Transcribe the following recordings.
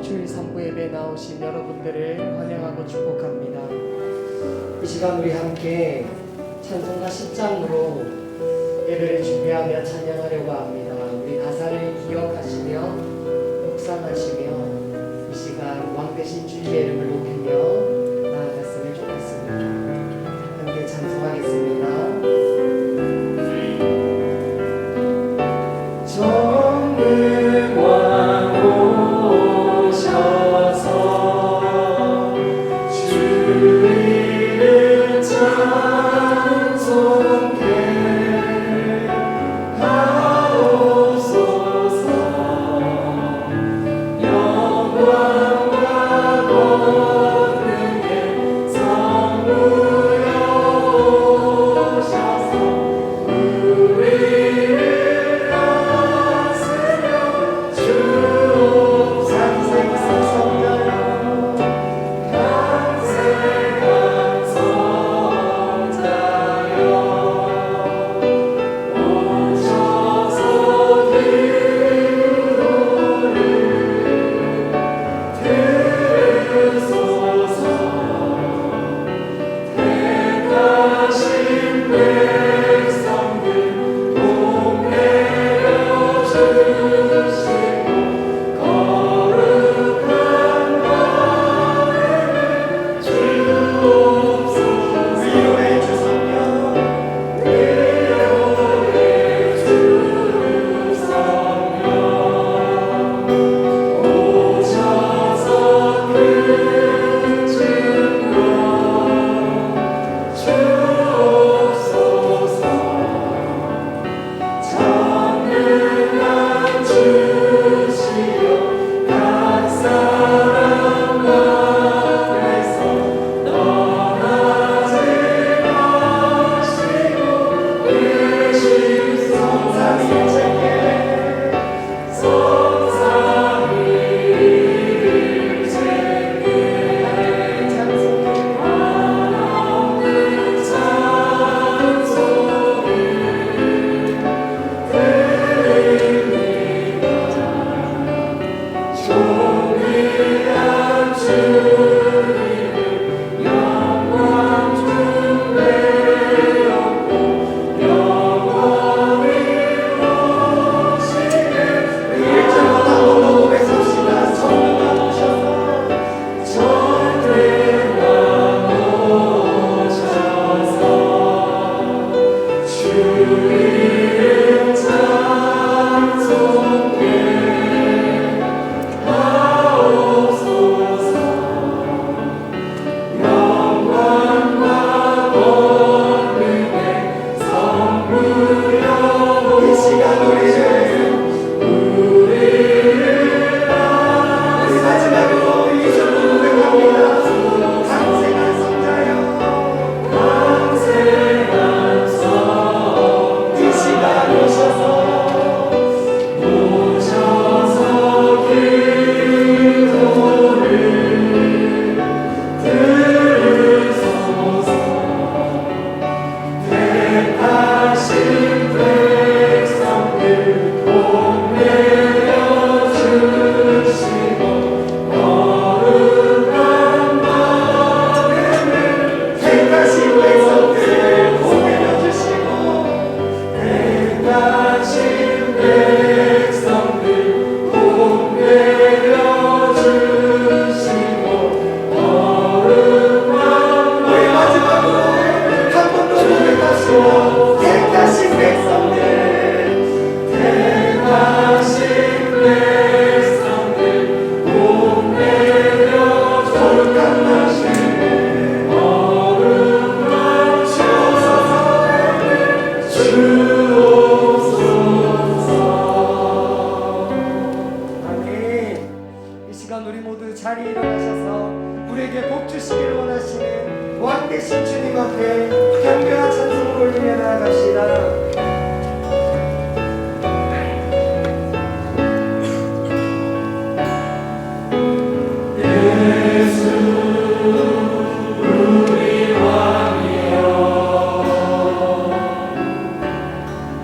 주일 3부 예배에 나오신 여러분들을 환영하고 축복합니다. 이 시간 우리 함께 찬송가 10장으로 예배를 준비하며 찬양하려고 합니다. 우리 가사를 기억하시며 묵상하시며 이 시간 왕 대신 주님의 이름을 높이며 나아갔으면 좋겠습니다. 함께 찬송하겠습니다.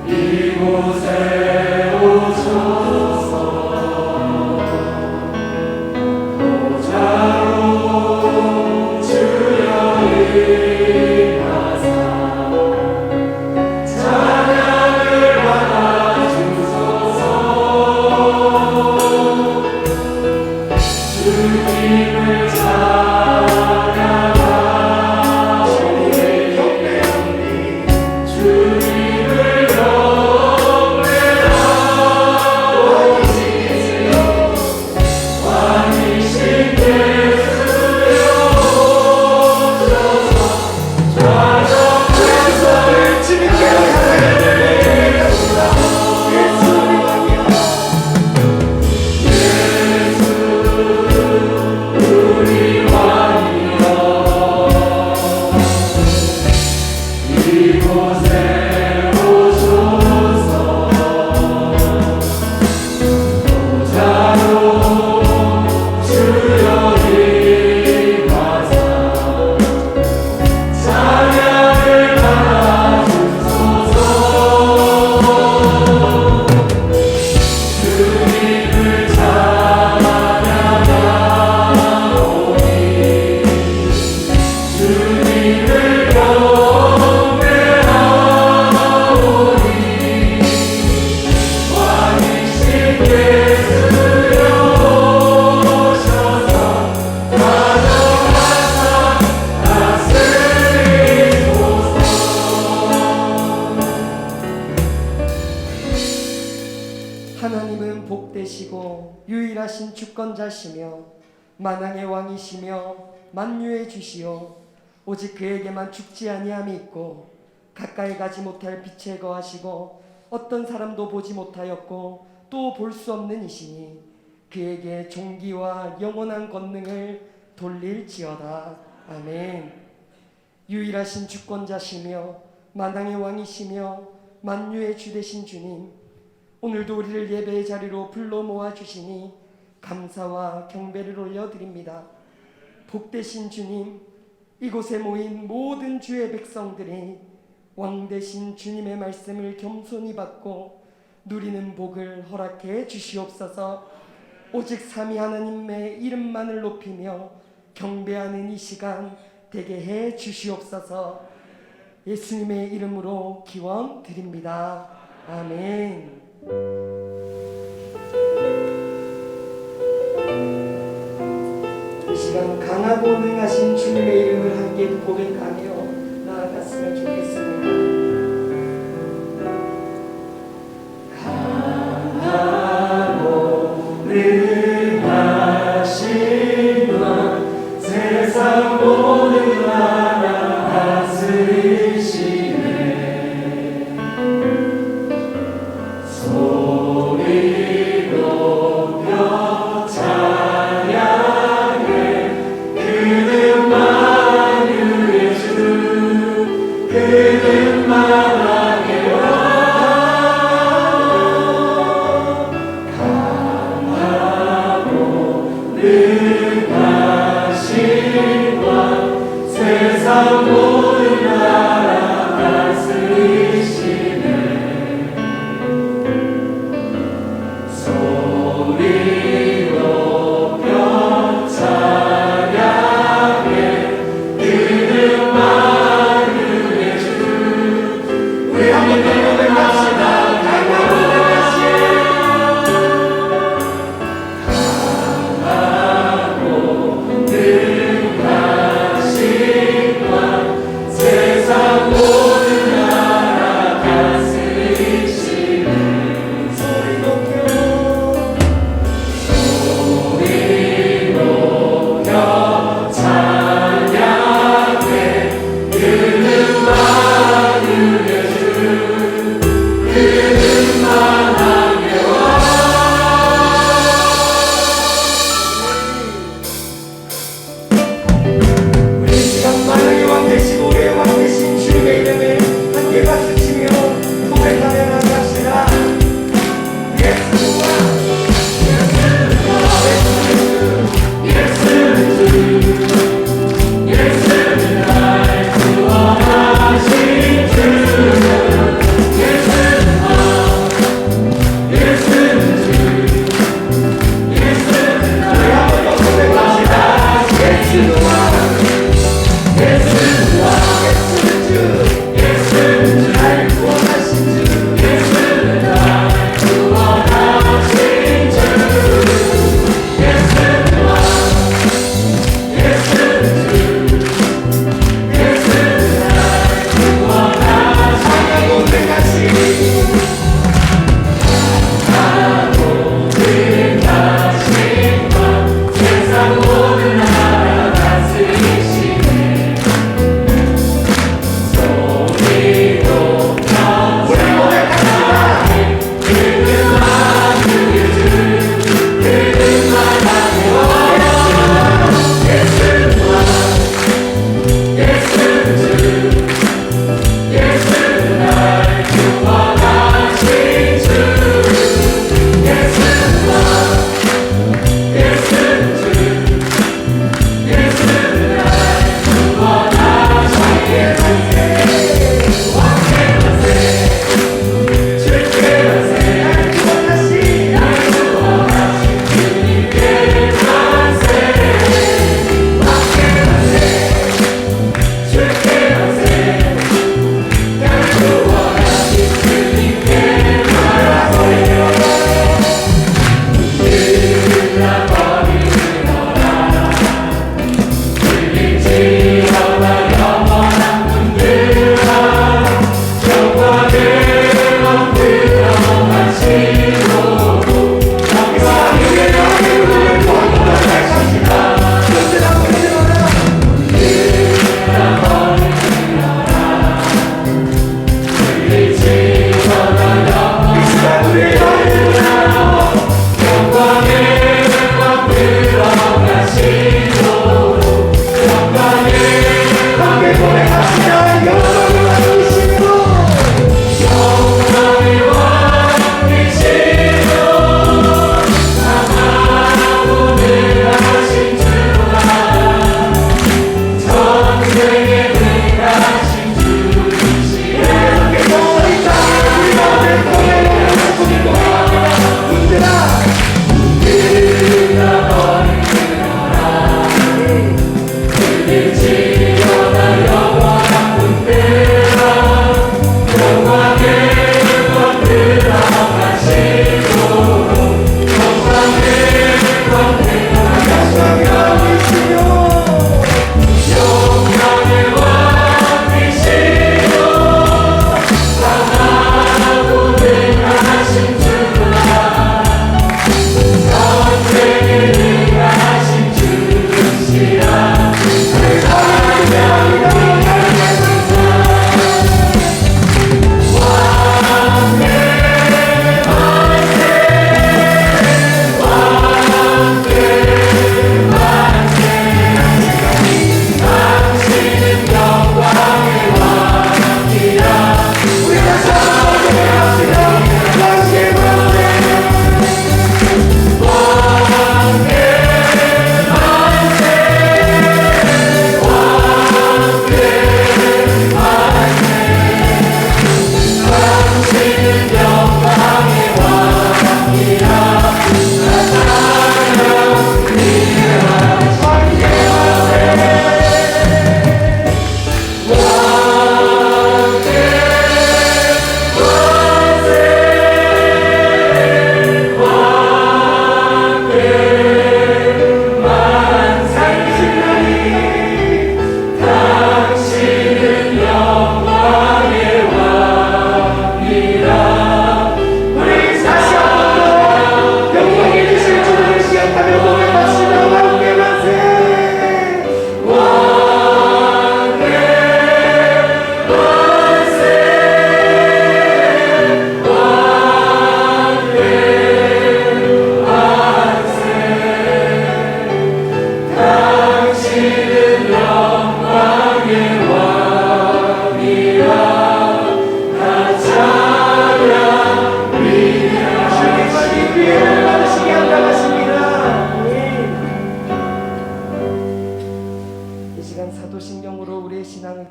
이곳에 오셔서 유일하신 주권자시며 만왕의 왕이시며 만유의 주시오. 오직 그에게만 죽지 아니함이 있고 가까이 가지 못할 빛에 거하시고 어떤 사람도 보지 못하였고 또 볼 수 없는 이시니 그에게 존귀와 영원한 권능을 돌릴지어다. 아멘. 유일하신 주권자시며 만왕의 왕이시며 만유의 주 되신 주님, 오늘도 우리를 예배의 자리로 불러 모아주시니 감사와 경배를 올려드립니다. 복되신 주님, 이곳에 모인 모든 주의 백성들이 왕 되신 주님의 말씀을 겸손히 받고 누리는 복을 허락해 주시옵소서. 오직 삼위 하나님의 이름만을 높이며 경배하는 이 시간 되게 해 주시옵소서. 예수님의 이름으로 기원 드립니다. 아멘. 이 시간 강하고 능하신 주님의 이름을 함께 고백하며 나아갔으면 좋겠습니다. 강하고 능하신 왕, 세상 모든 나라 다스리시네. 소리 높여 찬양해. 그는 만유의 주, 그는 만왕의 왕. 강하고 능하신 왕, 세상 모든 나라 다스리시네. 소리 높여 찬양해. 그는 만유의 주. 우리 한번 더 고백합시다. 강하고 능하신 왕,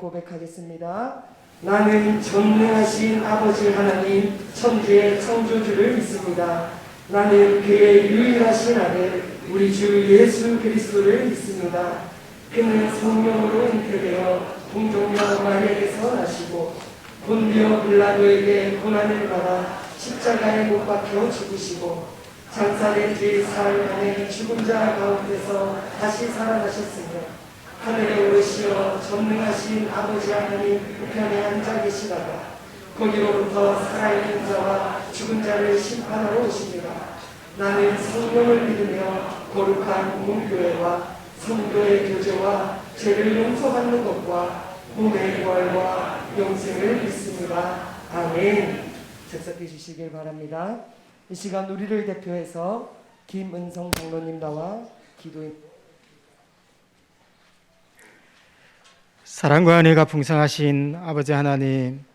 고백하겠습니다. 나는 전능하신 아버지 하나님 천지의 창조주를 믿습니다. 나는 그의 유일하신 아들 우리 주 예수 그리스도를 믿습니다. 그는 성령으로 잉태되어 동정녀 마리아에게서 나시고 본디오 빌라도에게 고난을 받아 십자가에 못 박혀 죽으시고 장사된 뒤 사흘 만에 죽은 자 가운데서 다시 살아나셨으며 하늘에 오르시어 전능하신 아버지 하나님 우편에 앉아 계시다가 거기로부터 살아있는 자와 죽은 자를 심판하러 오십니다. 나는 성령을 믿으며 거룩한 공교회와 성도의 교제와 죄를 용서받는 것과 몸의 부활과 영생을 믿습니다. 아멘. 적석해 주시길 바랍니다. 이 시간 우리를 대표해서 김은성 장로님 나와 기도해. 사랑과 은혜가 풍성하신 아버지 하나님,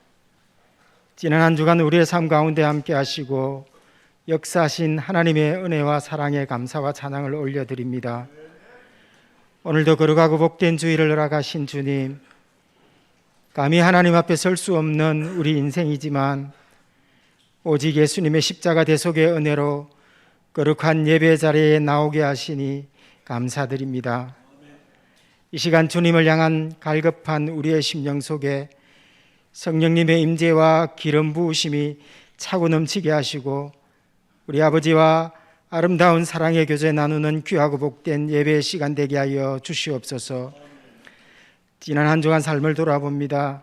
지난 한 주간 우리의 삶 가운데 함께 하시고 역사하신 하나님의 은혜와 사랑에 감사와 찬양을 올려드립니다. 오늘도 거룩하고 복된 주일을 허락하신 주님, 감히 하나님 앞에 설 수 없는 우리 인생이지만 오직 예수님의 십자가 대속의 은혜로 거룩한 예배 자리에 나오게 하시니 감사드립니다. 이 시간 주님을 향한 갈급한 우리의 심령 속에 성령님의 임재와 기름 부으심이 차고 넘치게 하시고 우리 아버지와 아름다운 사랑의 교제 나누는 귀하고 복된 예배의 시간 되게 하여 주시옵소서. 지난 한 주간 삶을 돌아봅니다.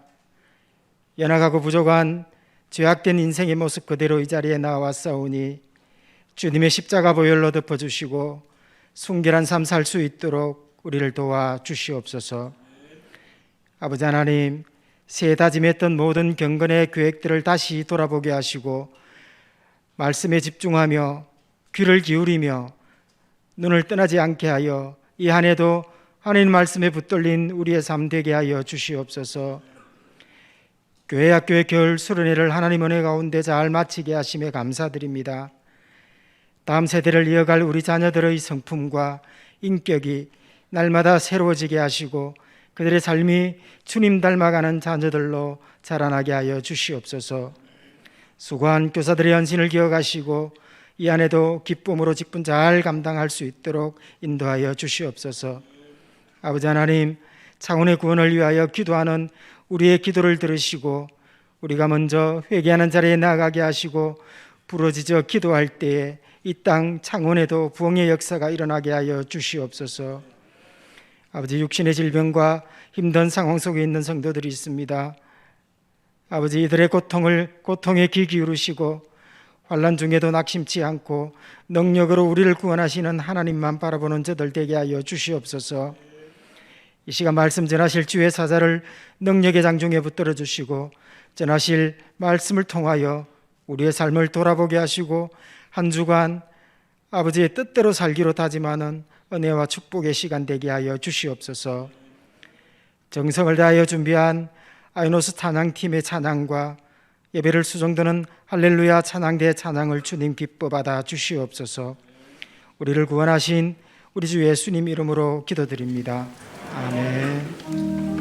연약하고 부족한 죄악된 인생의 모습 그대로 이 자리에 나와싸우니 주님의 십자가 보혈로 덮어주시고 순결한 삶 살 수 있도록 우리를 도와 주시옵소서. 아버지 하나님, 새해 다짐했던 모든 경건의 계획들을 다시 돌아보게 하시고 말씀에 집중하며 귀를 기울이며 눈을 떠나지 않게 하여 이 한 해도 하나님 말씀에 붙들린 우리의 삶 되게 하여 주시옵소서. 교회 학교의 겨울 수련회를 하나님 은혜 가운데 잘 마치게 하심에 감사드립니다. 다음 세대를 이어갈 우리 자녀들의 성품과 인격이 날마다 새로워지게 하시고 그들의 삶이 주님 닮아가는 자녀들로 자라나게 하여 주시옵소서. 수고한 교사들의 헌신을 기억하시고 이 안에도 기쁨으로 직분 잘 감당할 수 있도록 인도하여 주시옵소서. 아버지 하나님, 창원의 구원을 위하여 기도하는 우리의 기도를 들으시고 우리가 먼저 회개하는 자리에 나아가게 하시고 부러지져 기도할 때에 이 땅 창원에도 부흥의 역사가 일어나게 하여 주시옵소서. 아버지, 육신의 질병과 힘든 상황 속에 있는 성도들이 있습니다. 아버지, 이들의 고통에 귀 기울이시고 환난 중에도 낙심치 않고 능력으로 우리를 구원하시는 하나님만 바라보는 저들 되게 하여 주시옵소서. 이 시간 말씀 전하실 주의 사자를 능력의 장중에 붙들어 주시고 전하실 말씀을 통하여 우리의 삶을 돌아보게 하시고 한 주간 아버지의 뜻대로 살기로 다짐하는 은혜와 축복의 시간 되게 하여 주시옵소서. 정성을 다하여 준비한 아이노스 찬양팀의 찬양과 예배를 수종드는 할렐루야 찬양대 찬양을 주님 기뻐 받아 주시옵소서. 우리를 구원하신 우리 주 예수님 이름으로 기도드립니다. 아멘.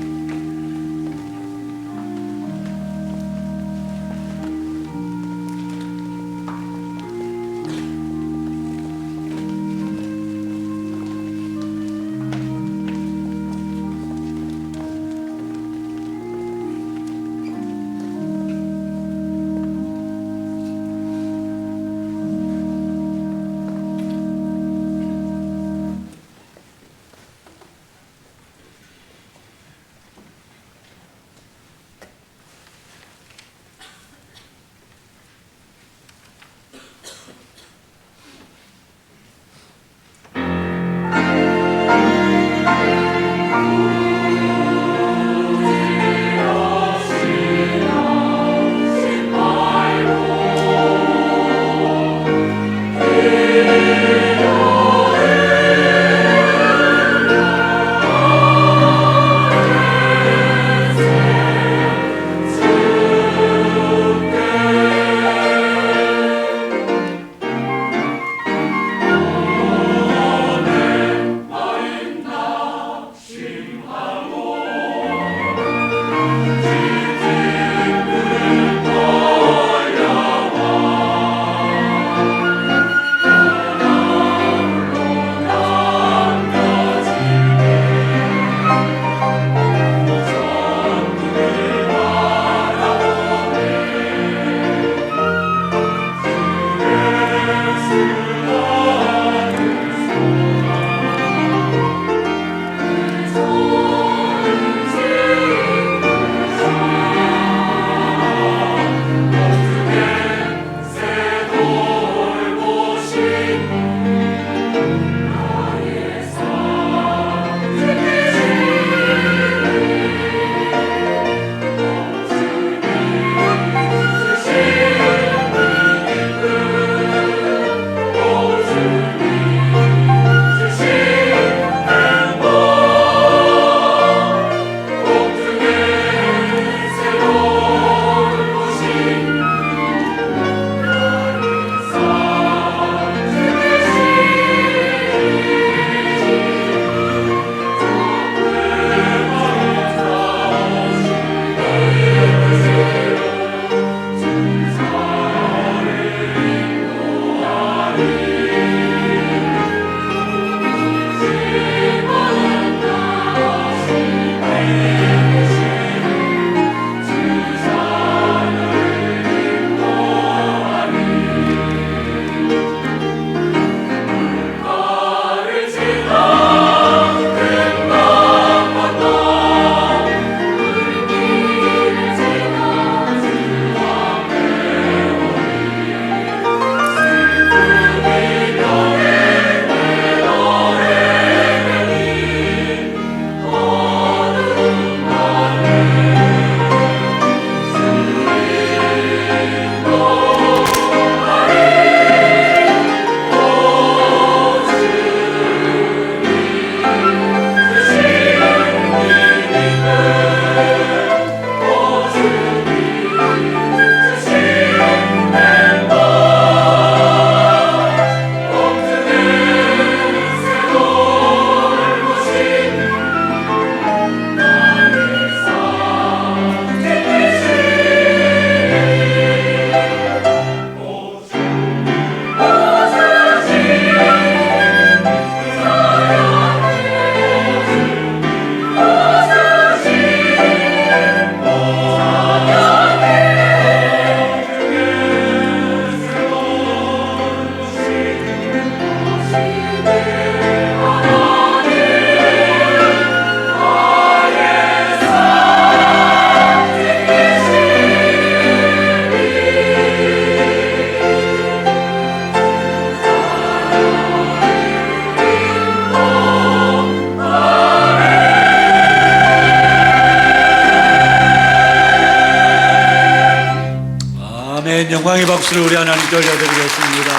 아멘. 영광의 박수를 우리 하나님께 올려드리겠습니다.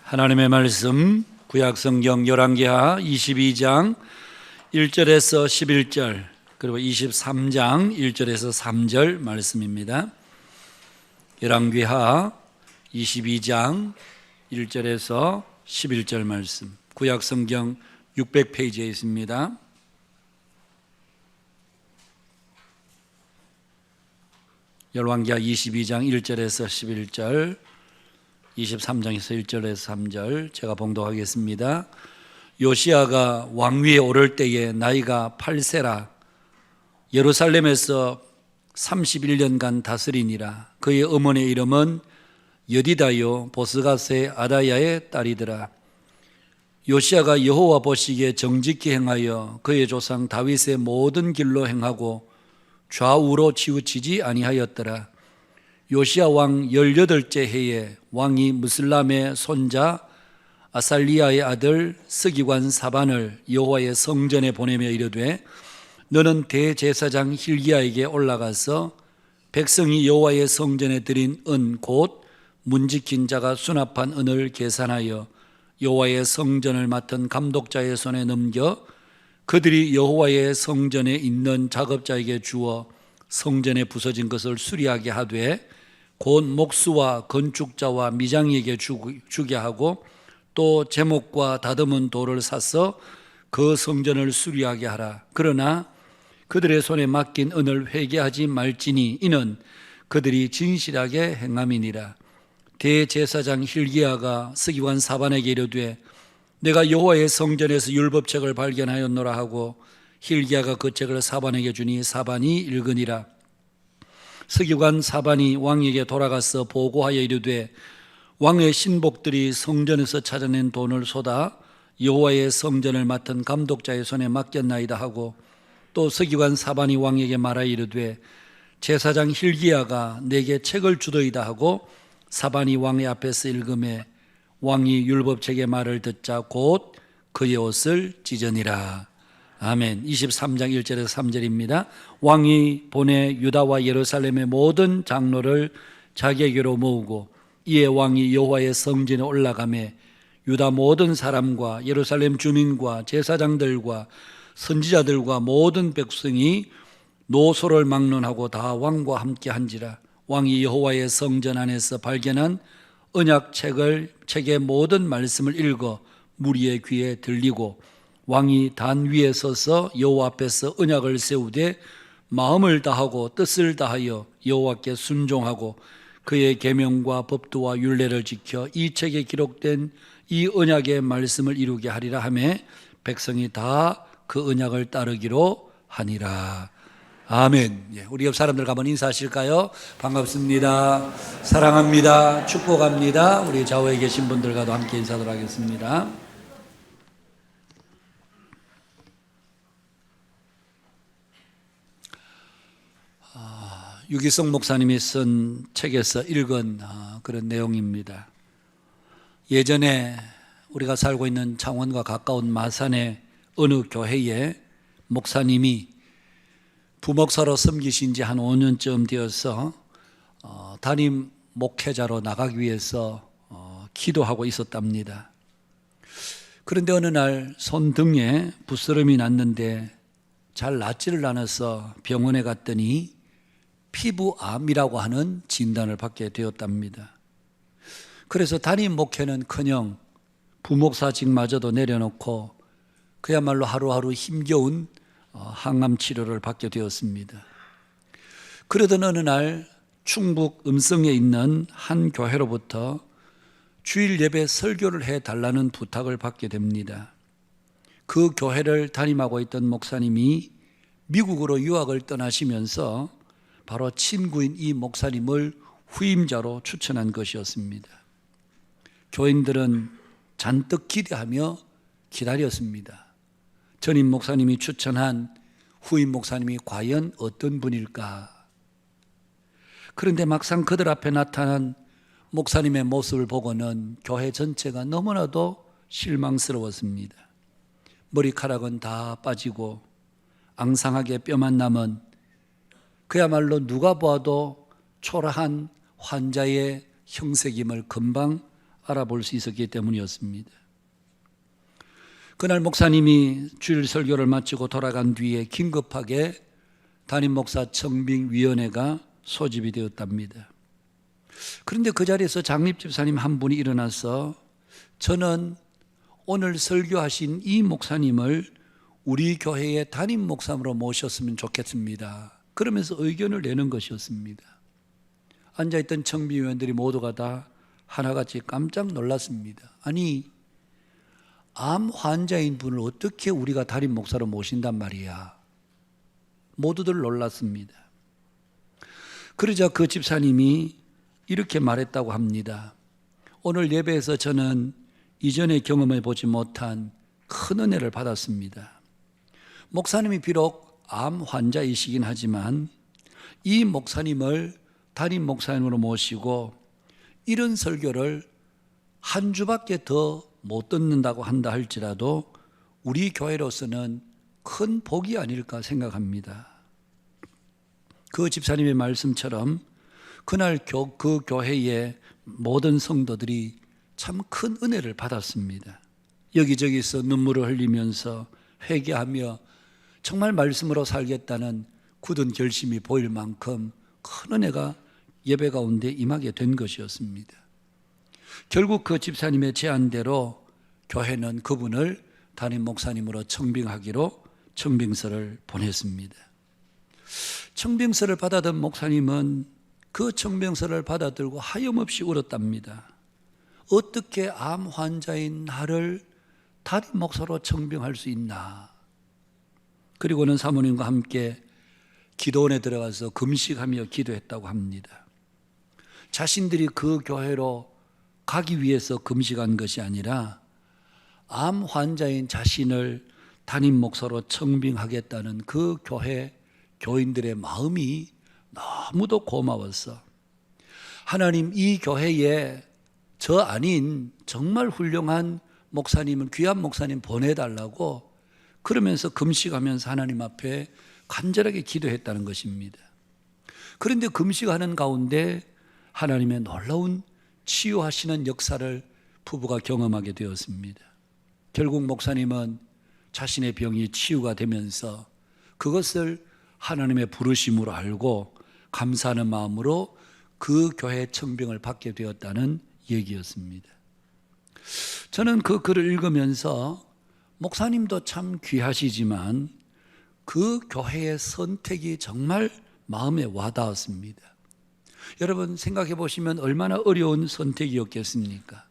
하나님의 말씀 구약성경 열왕기하 22장 1절에서 11절 그리고 23장 1절에서 3절 말씀입니다. 열왕기하 22장 1절에서 11절 말씀, 구약성경 600페이지에 있습니다. 열왕기하 22장 1절에서 11절, 23장에서 1절에서 3절 제가 봉독하겠습니다. 요시야가 왕위에 오를 때에 나이가 8세라 예루살렘에서 31년간 다스리니라. 그의 어머니의 이름은 여디다요 보스가스의 아다야의 딸이더라. 요시야가 여호와 보시기에 정직히 행하여 그의 조상 다윗의 모든 길로 행하고 좌우로 치우치지 아니하였더라. 요시야 왕 18째 해에 왕이 무슬람의 손자 아살리야의 아들 서기관 사반을 여호와의 성전에 보내며 이르되 너는 대제사장 hil기야에게 올라가서 백성이 여호와의 성전에 드린 은 곧 문지킨 자가 수납한 은을 계산하여 여호와의 성전을 맡은 감독자의 손에 넘겨 그들이 여호와의 성전에 있는 작업자에게 주어 성전에 부서진 것을 수리하게 하되 곧 목수와 건축자와 미장에게 주게 하고 또 제목과 다듬은 돌을 사서 그 성전을 수리하게 하라. 그러나 그들의 손에 맡긴 은을 회개하지 말지니 이는 그들이 진실하게 행함이니라. 대제사장 hil기야가 서기관 사반에게 이르되 내가 여호와의 성전에서 율법책을 발견하였노라 하고 hil기야가 그 책을 사반에게 주니 사반이 읽으니라. 서기관 사반이 왕에게 돌아가서 보고하여 이르되 왕의 신복들이 성전에서 찾아낸 돈을 쏟아 여호와의 성전을 맡은 감독자의 손에 맡겼나이다 하고 또 서기관 사반이 왕에게 말하여 이르되 제사장 hil기야가 내게 책을 주더이다 하고 사반이 왕의 앞에서 읽음에 왕이 율법책의 말을 듣자 곧 그의 옷을 찢으니라. 아멘. 23장 1절에서 3절입니다. 왕이 보내 유다와 예루살렘의 모든 장로를 자기에게로 모으고 이에 왕이 여호와의 성전에 올라가매 유다 모든 사람과 예루살렘 주민과 제사장들과 선지자들과 모든 백성이 노소를 막론하고 다 왕과 함께 한지라. 왕이 여호와의 성전 안에서 발견한 언약책의 모든 말씀을 읽어 무리의 귀에 들리고 왕이 단 위에 서서 여호와 앞에서 언약을 세우되 마음을 다하고 뜻을 다하여 여호와께 순종하고 그의 계명과 법도와 율례를 지켜 이 책에 기록된 이 언약의 말씀을 이루게 하리라 하며 백성이 다 그 언약을 따르기로 하니라. 아멘. 우리 옆 사람들과 한번 인사하실까요? 반갑습니다. 사랑합니다. 축복합니다. 우리 좌우에 계신 분들과도 함께 인사하도록 하겠습니다. 유기성 목사님이 쓴 책에서 읽은 그런 내용입니다. 예전에 우리가 살고 있는 창원과 가까운 마산의 어느 교회에 목사님이 부목사로 섬기신 지 한 5년쯤 되어서 담임 목회자로 나가기 위해서 기도하고 있었답니다. 그런데 어느 날 손등에 부스럼이 났는데 잘 낫지를 않아서 병원에 갔더니 피부암이라고 하는 진단을 받게 되었답니다. 그래서 담임 목회는커녕 부목사직마저도 내려놓고 그야말로 하루하루 힘겨운 항암 치료를 받게 되었습니다. 그러던 어느 날 충북 음성에 있는 한 교회로부터 주일 예배 설교를 해달라는 부탁을 받게 됩니다. 그 교회를 담임하고 있던 목사님이 미국으로 유학을 떠나시면서 바로 친구인 이 목사님을 후임자로 추천한 것이었습니다. 교인들은 잔뜩 기대하며 기다렸습니다. 전임 목사님이 추천한 후임 목사님이 과연 어떤 분일까? 그런데 막상 그들 앞에 나타난 목사님의 모습을 보고는 교회 전체가 너무나도 실망스러웠습니다. 머리카락은 다 빠지고 앙상하게 뼈만 남은 그야말로 누가 보아도 초라한 환자의 형색임을 금방 알아볼 수 있었기 때문이었습니다. 그날 목사님이 주일 설교를 마치고 돌아간 뒤에 긴급하게 담임 목사 청빙위원회가 소집이 되었답니다. 그런데 그 자리에서 장립집사님 한 분이 일어나서 저는 오늘 설교하신 이 목사님을 우리 교회의 담임 목사로 모셨으면 좋겠습니다. 그러면서 의견을 내는 것이었습니다. 앉아있던 청빙위원들이 모두가 다 하나같이 깜짝 놀랐습니다. 아니, 암 환자인 분을 어떻게 우리가 담임 목사로 모신단 말이야. 모두들 놀랐습니다. 그러자 그 집사님이 이렇게 말했다고 합니다. 오늘 예배에서 저는 이전에 경험해 보지 못한 큰 은혜를 받았습니다. 목사님이 비록 암 환자이시긴 하지만 이 목사님을 담임 목사님으로 모시고 이런 설교를 한 주밖에 더 못 듣는다고 한다 할지라도 우리 교회로서는 큰 복이 아닐까 생각합니다. 그 집사님의 말씀처럼 그날 그 교회의 모든 성도들이 참 큰 은혜를 받았습니다. 여기저기서 눈물을 흘리면서 회개하며 정말 말씀으로 살겠다는 굳은 결심이 보일 만큼 큰 은혜가 예배 가운데 임하게 된 것이었습니다. 결국 그 집사님의 제안대로 교회는 그분을 담임 목사님으로 청빙하기로 청빙서를 보냈습니다. 청빙서를 받아든 목사님은 그 청빙서를 받아들고 하염없이 울었답니다. 어떻게 암 환자인 나를 담임 목사로 청빙할 수 있나. 그리고는 사모님과 함께 기도원에 들어가서 금식하며 기도했다고 합니다. 자신들이 그 교회로 가기 위해서 금식한 것이 아니라 암 환자인 자신을 담임 목사로 청빙하겠다는 그 교회 교인들의 마음이 너무도 고마웠어. 하나님, 이 교회에 저 아닌 정말 훌륭한 목사님을, 귀한 목사님 보내달라고 그러면서 금식하면서 하나님 앞에 간절하게 기도했다는 것입니다. 그런데 금식하는 가운데 하나님의 놀라운 치유하시는 역사를 부부가 경험하게 되었습니다. 결국 목사님은 자신의 병이 치유가 되면서 그것을 하나님의 부르심으로 알고 감사하는 마음으로 그 교회 청빙을 받게 되었다는 얘기였습니다. 저는 그 글을 읽으면서 목사님도 참 귀하시지만 그 교회의 선택이 정말 마음에 와닿았습니다. 여러분 생각해 보시면 얼마나 어려운 선택이었겠습니까?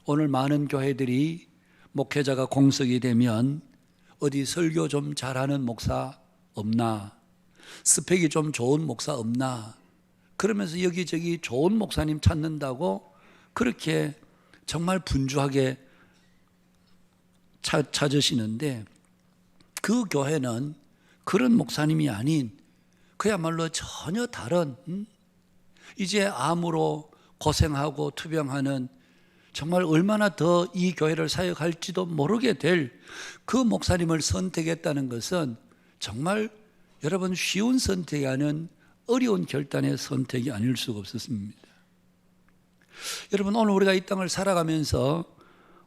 오늘 많은 교회들이 목회자가 공석이 되면 어디 설교 좀 잘하는 목사 없나? 스펙이 좀 좋은 목사 없나? 그러면서 여기저기 좋은 목사님 찾는다고 그렇게 정말 분주하게 찾으시는데 그 교회는 그런 목사님이 아닌 그야말로 전혀 다른 이제 암으로 고생하고 투병하는 정말 얼마나 더 이 교회를 사역할지도 모르게 될 그 목사님을 선택했다는 것은 정말 여러분 쉬운 선택이 아닌 어려운 결단의 선택이 아닐 수가 없었습니다. 여러분 오늘 우리가 이 땅을 살아가면서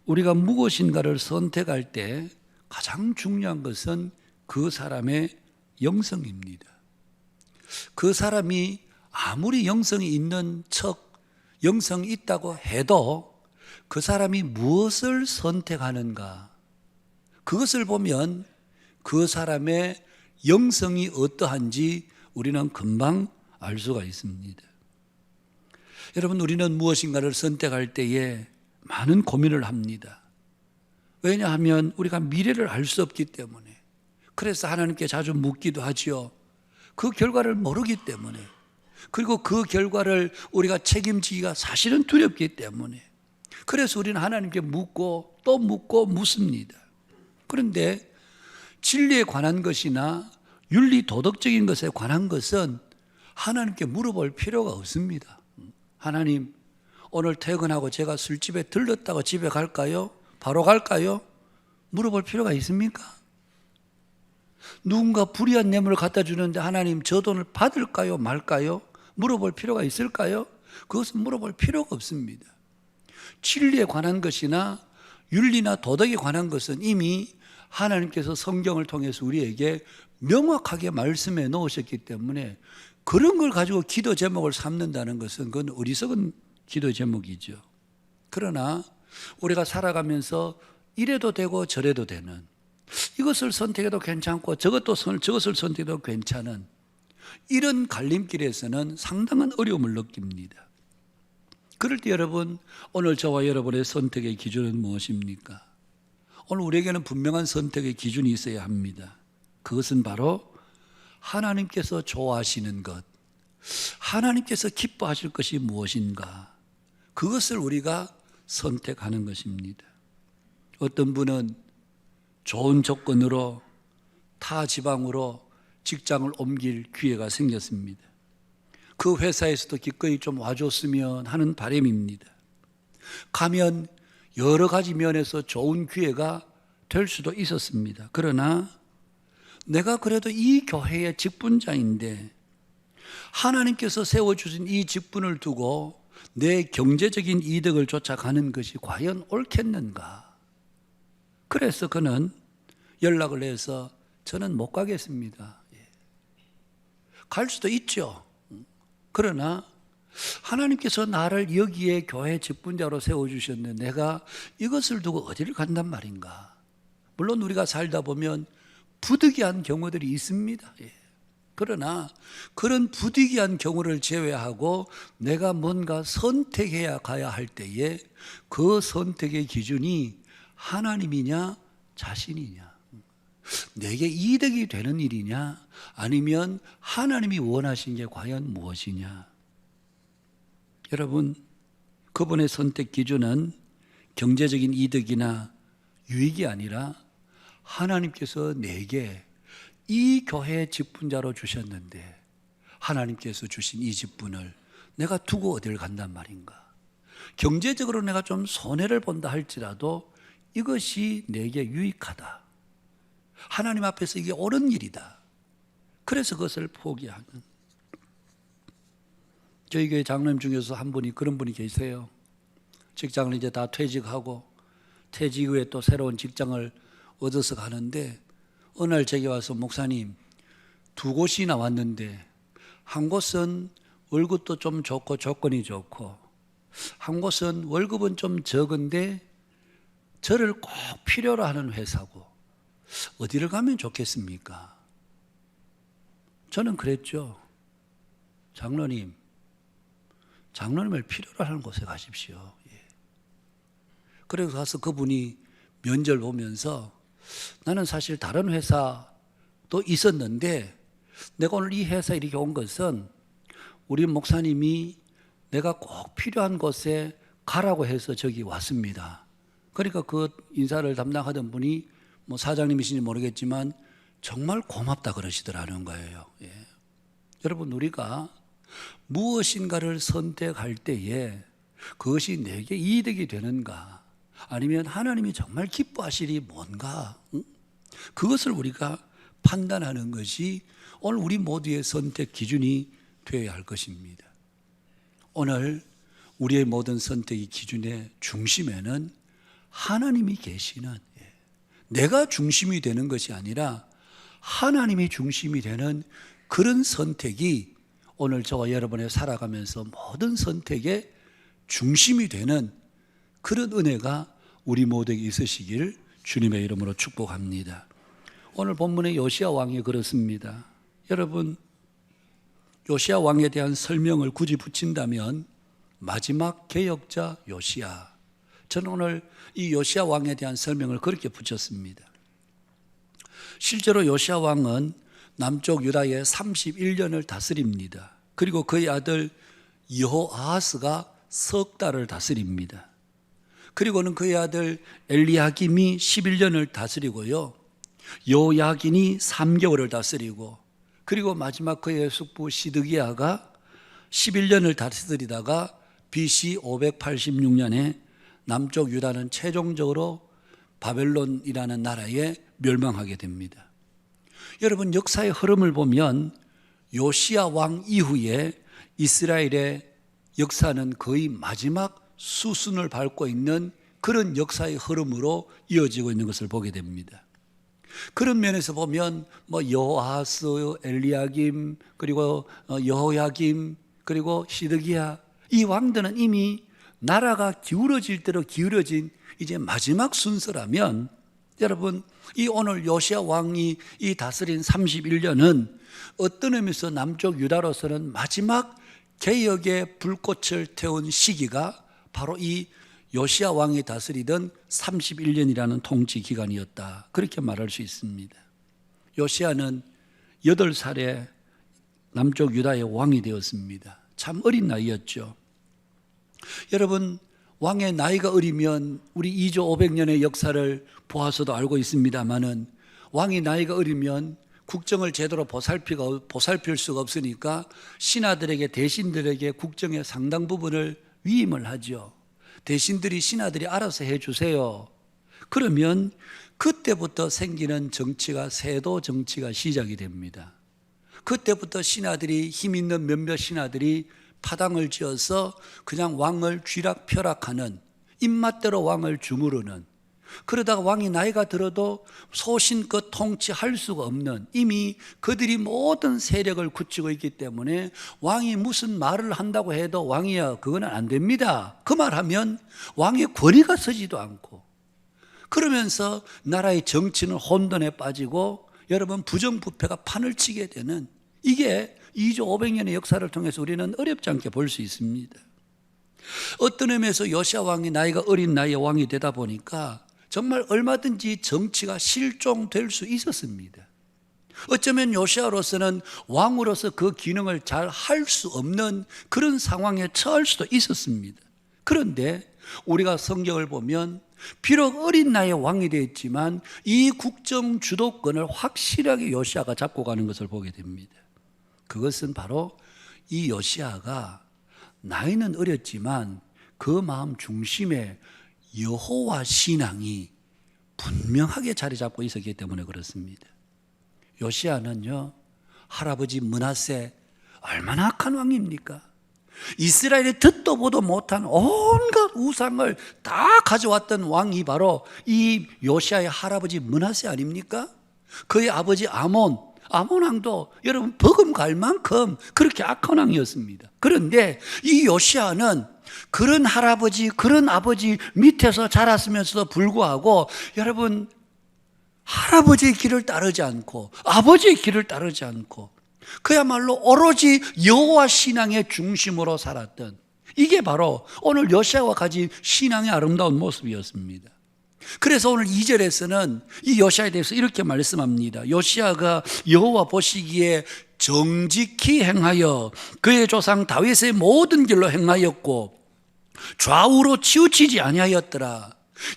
우리가 무엇인가를 선택할 때 가장 중요한 것은 그 사람의 영성입니다. 그 사람이 아무리 영성이 있는 척 영성이 있다고 해도 그 사람이 무엇을 선택하는가 그것을 보면 그 사람의 영성이 어떠한지 우리는 금방 알 수가 있습니다. 여러분 우리는 무엇인가를 선택할 때에 많은 고민을 합니다. 왜냐하면 우리가 미래를 알 수 없기 때문에 그래서 하나님께 자주 묻기도 하지요. 그 결과를 모르기 때문에 그리고 그 결과를 우리가 책임지기가 사실은 두렵기 때문에 그래서 우리는 하나님께 묻고 또 묻고 묻습니다. 그런데 진리에 관한 것이나 윤리 도덕적인 것에 관한 것은 하나님께 물어볼 필요가 없습니다. 하나님 오늘 퇴근하고 제가 술집에 들렀다고 집에 갈까요? 바로 갈까요? 물어볼 필요가 있습니까? 누군가 불의한 뇌물을 갖다 주는데 하나님 저 돈을 받을까요 말까요? 물어볼 필요가 있을까요? 그것은 물어볼 필요가 없습니다. 진리에 관한 것이나 윤리나 도덕에 관한 것은 이미 하나님께서 성경을 통해서 우리에게 명확하게 말씀해 놓으셨기 때문에 그런 걸 가지고 기도 제목을 삼는다는 것은 그건 어리석은 기도 제목이죠. 그러나 우리가 살아가면서 이래도 되고 저래도 되는, 이것을 선택해도 괜찮고 저것을 선택해도 괜찮은 이런 갈림길에서는 상당한 어려움을 느낍니다. 그럴 때 여러분, 오늘 저와 여러분의 선택의 기준은 무엇입니까? 오늘 우리에게는 분명한 선택의 기준이 있어야 합니다. 그것은 바로 하나님께서 좋아하시는 것, 하나님께서 기뻐하실 것이 무엇인가, 그것을 우리가 선택하는 것입니다. 어떤 분은 좋은 조건으로 타 지방으로 직장을 옮길 기회가 생겼습니다. 그 회사에서도 기꺼이 좀 와줬으면 하는 바람입니다. 가면 여러 가지 면에서 좋은 기회가 될 수도 있었습니다. 그러나 내가 그래도 이 교회의 직분자인데 하나님께서 세워주신 이 직분을 두고 내 경제적인 이득을 쫓아가는 것이 과연 옳겠는가? 그래서 그는 연락을 해서 저는 못 가겠습니다. 갈 수도 있죠. 그러나 하나님께서 나를 여기에 교회 직분자로 세워주셨는데 내가 이것을 두고 어디를 간단 말인가? 물론 우리가 살다 보면 부득이한 경우들이 있습니다. 그러나 그런 부득이한 경우를 제외하고 내가 뭔가 선택해야 가야 할 때에 그 선택의 기준이 하나님이냐 자신이냐, 내게 이득이 되는 일이냐 아니면 하나님이 원하신 게 과연 무엇이냐. 여러분, 그분의 선택 기준은 경제적인 이득이나 유익이 아니라 하나님께서 내게 이 교회의 직분자로 주셨는데 하나님께서 주신 이 직분을 내가 두고 어딜 간단 말인가. 경제적으로 내가 좀 손해를 본다 할지라도 이것이 내게 유익하다, 하나님 앞에서 이게 옳은 일이다, 그래서 그것을 포기하는. 저희 교회 장로님 중에서 한 분이 그런 분이 계세요. 직장을 이제 다 퇴직하고 퇴직 후에 또 새로운 직장을 얻어서 가는데 어느 날 제게 와서 목사님, 두 곳이나 왔는데 한 곳은 월급도 좀 좋고 조건이 좋고 한 곳은 월급은 좀 적은데 저를 꼭 필요로 하는 회사고 어디를 가면 좋겠습니까? 저는 그랬죠. 장로님을 필요로 하는 곳에 가십시오. 그래서 가서 그분이 면접을 보면서 나는 사실 다른 회사도 있었는데 내가 오늘 이 회사에 이렇게 온 것은 우리 목사님이 내가 꼭 필요한 곳에 가라고 해서 저기 왔습니다. 그러니까 그 인사를 담당하던 분이 뭐 사장님이신지 모르겠지만 정말 고맙다 그러시더라는 거예요. 여러분, 우리가 무엇인가를 선택할 때에 그것이 내게 이득이 되는가 아니면 하나님이 정말 기뻐하실 일이 뭔가, 그것을 우리가 판단하는 것이 오늘 우리 모두의 선택 기준이 되어야 할 것입니다. 오늘 우리의 모든 선택의 기준의 중심에는 하나님이 계시는, 내가 중심이 되는 것이 아니라 하나님이 중심이 되는 그런 선택이 오늘 저와 여러분의 살아가면서 모든 선택의 중심이 되는 그런 은혜가 우리 모두에게 있으시길 주님의 이름으로 축복합니다. 오늘 본문의 요시야 왕이 그렇습니다. 여러분, 요시야 왕에 대한 설명을 굳이 붙인다면 마지막 개혁자 요시야, 저는 오늘 이 요시야 왕에 대한 설명을 그렇게 붙였습니다. 실제로 요시야 왕은 남쪽 유다의 31년을 다스립니다. 그리고 그의 아들 여호아하스가 석 달을 다스립니다. 그리고는 그의 아들 엘리야김이 11년을 다스리고요, 요야긴이 3개월을 다스리고, 그리고 마지막 그의 숙부 시드기야가 11년을 다스리다가 BC 586년에 남쪽 유다는 최종적으로 바벨론이라는 나라에 멸망하게 됩니다. 여러분 역사의 흐름을 보면 요시야 왕 이후에 이스라엘의 역사는 거의 마지막 수순을 밟고 있는 그런 역사의 흐름으로 이어지고 있는 것을 보게 됩니다. 그런 면에서 보면 여호아하스, 엘리야김, 그리고 여호야김, 그리고 시드기야, 이 왕들은 이미 나라가 기울어질 대로 기울어진 이제 마지막 순서라면, 여러분 이 오늘 요시야 왕이 이 다스린 31년은 어떤 의미에서 남쪽 유다로서는 마지막 개혁의 불꽃을 태운 시기가 바로 이 요시야 왕이 다스리던 31년이라는 통치 기간이었다, 그렇게 말할 수 있습니다. 요시야는 8살에 남쪽 유다의 왕이 되었습니다. 참 어린 나이였죠. 여러분 왕의 나이가 어리면 우리 2조 500년의 역사를 보아서도 알고 있습니다마는, 왕이 나이가 어리면 국정을 제대로 보살필 수가 없으니까 신하들에게, 대신들에게 국정의 상당 부분을 위임을 하죠. 대신들이, 신하들이 알아서 해주세요. 그러면 그때부터 생기는 정치가 세도 정치가 시작이 됩니다. 그때부터 신하들이, 힘 있는 몇몇 신하들이 파당을 지어서 그냥 왕을 쥐락펴락하는, 입맛대로 왕을 주무르는, 그러다가 왕이 나이가 들어도 소신껏 통치할 수가 없는, 이미 그들이 모든 세력을 굳히고 있기 때문에 왕이 무슨 말을 한다고 해도 왕이야 그거는 안 됩니다. 그 말하면 왕의 권위가 서지도 않고, 그러면서 나라의 정치는 혼돈에 빠지고 여러분 부정부패가 판을 치게 되는, 이게 2조 500년의 역사를 통해서 우리는 어렵지 않게 볼 수 있습니다. 어떤 의미에서 요시야 왕이 나이가 어린 나이에 왕이 되다 보니까 정말 얼마든지 정치가 실종될 수 있었습니다. 어쩌면 요시야로서는 왕으로서 그 기능을 잘 할 수 없는 그런 상황에 처할 수도 있었습니다. 그런데 우리가 성경을 보면 비록 어린 나이에 왕이 되었지만 이 국정 주도권을 확실하게 요시야가 잡고 가는 것을 보게 됩니다. 그것은 바로 이 요시야가 나이는 어렸지만 그 마음 중심에 여호와 신앙이 분명하게 자리 잡고 있었기 때문에 그렇습니다. 요시야는요, 할아버지 므낫세 얼마나 악한 왕입니까? 이스라엘에 듣도 보도 못한 온갖 우상을 다 가져왔던 왕이 바로 이 요시야의 할아버지 므낫세 아닙니까? 그의 아버지 아몬 왕도 여러분 버금갈 만큼 그렇게 악한 왕이었습니다. 그런데 이 요시야는 그런 할아버지, 그런 아버지 밑에서 자랐으면서도 불구하고 여러분 할아버지의 길을 따르지 않고 아버지의 길을 따르지 않고 그야말로 오로지 여호와 신앙의 중심으로 살았던, 이게 바로 오늘 요시야가 가진 신앙의 아름다운 모습이었습니다. 그래서 오늘 2절에서는 이 요시야에 대해서 이렇게 말씀합니다. 요시야가 여호와 보시기에 정직히 행하여 그의 조상 다윗의 모든 길로 행하였고 좌우로 치우치지 아니하였더라.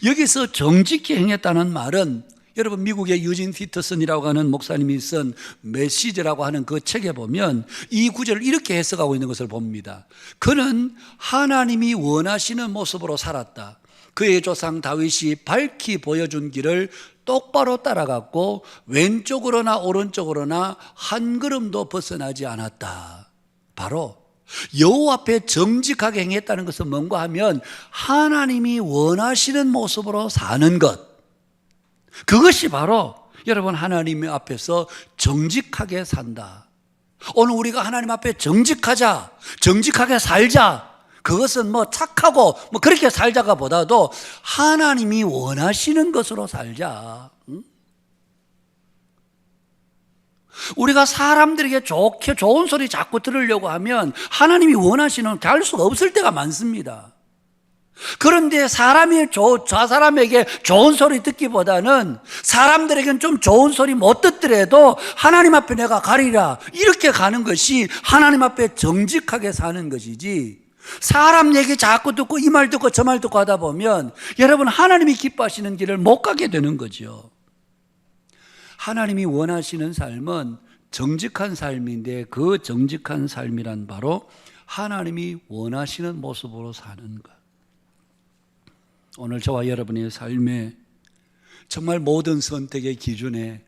여기서 정직히 행했다는 말은 여러분 미국의 유진 피터슨이라고 하는 목사님이 쓴 메시지라고 하는 그 책에 보면 이 구절을 이렇게 해석하고 있는 것을 봅니다. 그는 하나님이 원하시는 모습으로 살았다. 그의 조상 다윗이 밝히 보여준 길을 똑바로 따라갔고 왼쪽으로나 오른쪽으로나 한 걸음도 벗어나지 않았다. 바로 여호와 앞에 정직하게 행했다는 것은 뭔가 하면 하나님이 원하시는 모습으로 사는 것, 그것이 바로 여러분 하나님 앞에서 정직하게 산다. 오늘 우리가 하나님 앞에 정직하자, 정직하게 살자, 그것은 착하고 그렇게 살자가 보다도 하나님이 원하시는 것으로 살자. 우리가 사람들에게 좋은 소리 자꾸 들으려고 하면 하나님이 원하시는 게 할 수가 없을 때가 많습니다. 그런데 사람에게 좋은 소리 듣기보다는 사람들에게는 좀 좋은 소리 못 듣더라도 하나님 앞에 내가 가리라, 이렇게 가는 것이 하나님 앞에 정직하게 사는 것이지, 사람 얘기 자꾸 듣고 이 말 듣고 저 말 듣고 하다 보면 여러분 하나님이 기뻐하시는 길을 못 가게 되는 거죠. 하나님이 원하시는 삶은 정직한 삶인데 그 정직한 삶이란 바로 하나님이 원하시는 모습으로 사는 것. 오늘 저와 여러분의 삶에 정말 모든 선택의 기준에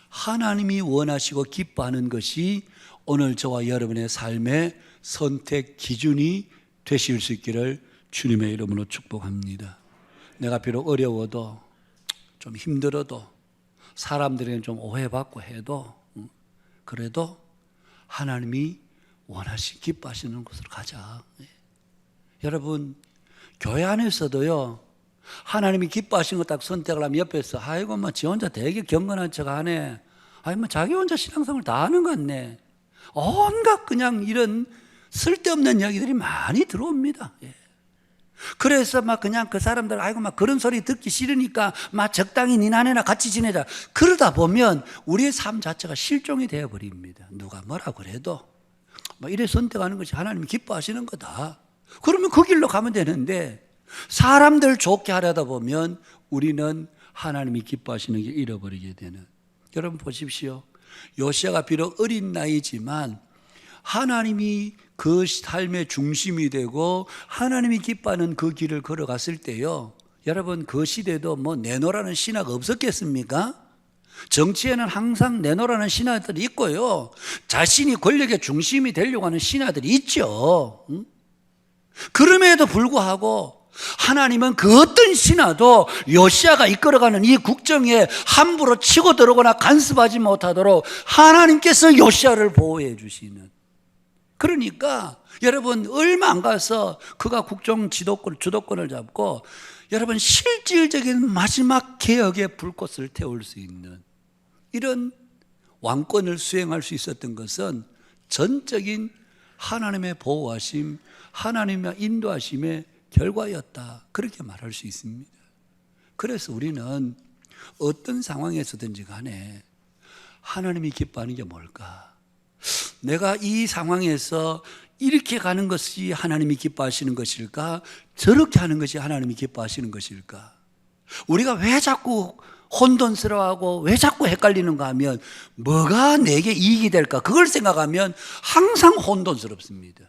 하나님이 원하시고 기뻐하는 것이 오늘 저와 여러분의 삶의 선택 기준이 되실 수 있기를 주님의 이름으로 축복합니다. 내가 비록 어려워도 좀 힘들어도 사람들에게 좀 오해받고 해도 그래도 하나님이 원하시 기뻐하시는 곳으로 가자. 여러분 교회 안에서도요, 하나님이 기뻐하시는 거 딱 선택을 하면 옆에서 아이고 뭐 지 혼자 되게 경건한 척 하네, 아이 뭐 자기 혼자 신앙생활 다 하는 것 같네, 온갖 그냥 이런 쓸데없는 이야기들이 많이 들어옵니다. 그래서 막 그냥 그 사람들 아이고 막 그런 소리 듣기 싫으니까 막 적당히 니나네나 같이 지내자, 그러다 보면 우리의 삶 자체가 실종이 되어 버립니다. 누가 뭐라 그래도 막 이래 선택하는 것이 하나님이 기뻐하시는 거다. 그러면 그 길로 가면 되는데 사람들 좋게 하려다 보면 우리는 하나님이 기뻐하시는 길 잃어버리게 되는. 여러분 보십시오. 요시아가 비록 어린 나이지만 하나님이 그 삶의 중심이 되고 하나님이 기뻐하는 그 길을 걸어갔을 때요, 여러분 그 시대도 뭐 내노라는 신화가 없었겠습니까? 정치에는 항상 내노라는 신하들이 있고요, 자신이 권력의 중심이 되려고 하는 신하들이 있죠. 그럼에도 불구하고 하나님은 그 어떤 신하도 요시아가 이끌어가는 이 국정에 함부로 치고 들어오거나 간섭하지 못하도록 하나님께서 요시아를 보호해 주시는. 그러니까 여러분 얼마 안 가서 그가 국정 주도권을 잡고 여러분 실질적인 마지막 개혁의 불꽃을 태울 수 있는 이런 왕권을 수행할 수 있었던 것은 전적인 하나님의 보호하심, 하나님의 인도하심의 결과였다, 그렇게 말할 수 있습니다. 그래서 우리는 어떤 상황에서든지 간에 하나님이 기뻐하는 게 뭘까? 내가 이 상황에서 이렇게 가는 것이 하나님이 기뻐하시는 것일까? 저렇게 하는 것이 하나님이 기뻐하시는 것일까? 우리가 왜 자꾸 혼돈스러워하고 왜 자꾸 헷갈리는가 하면 뭐가 내게 이익이 될까? 그걸 생각하면 항상 혼돈스럽습니다.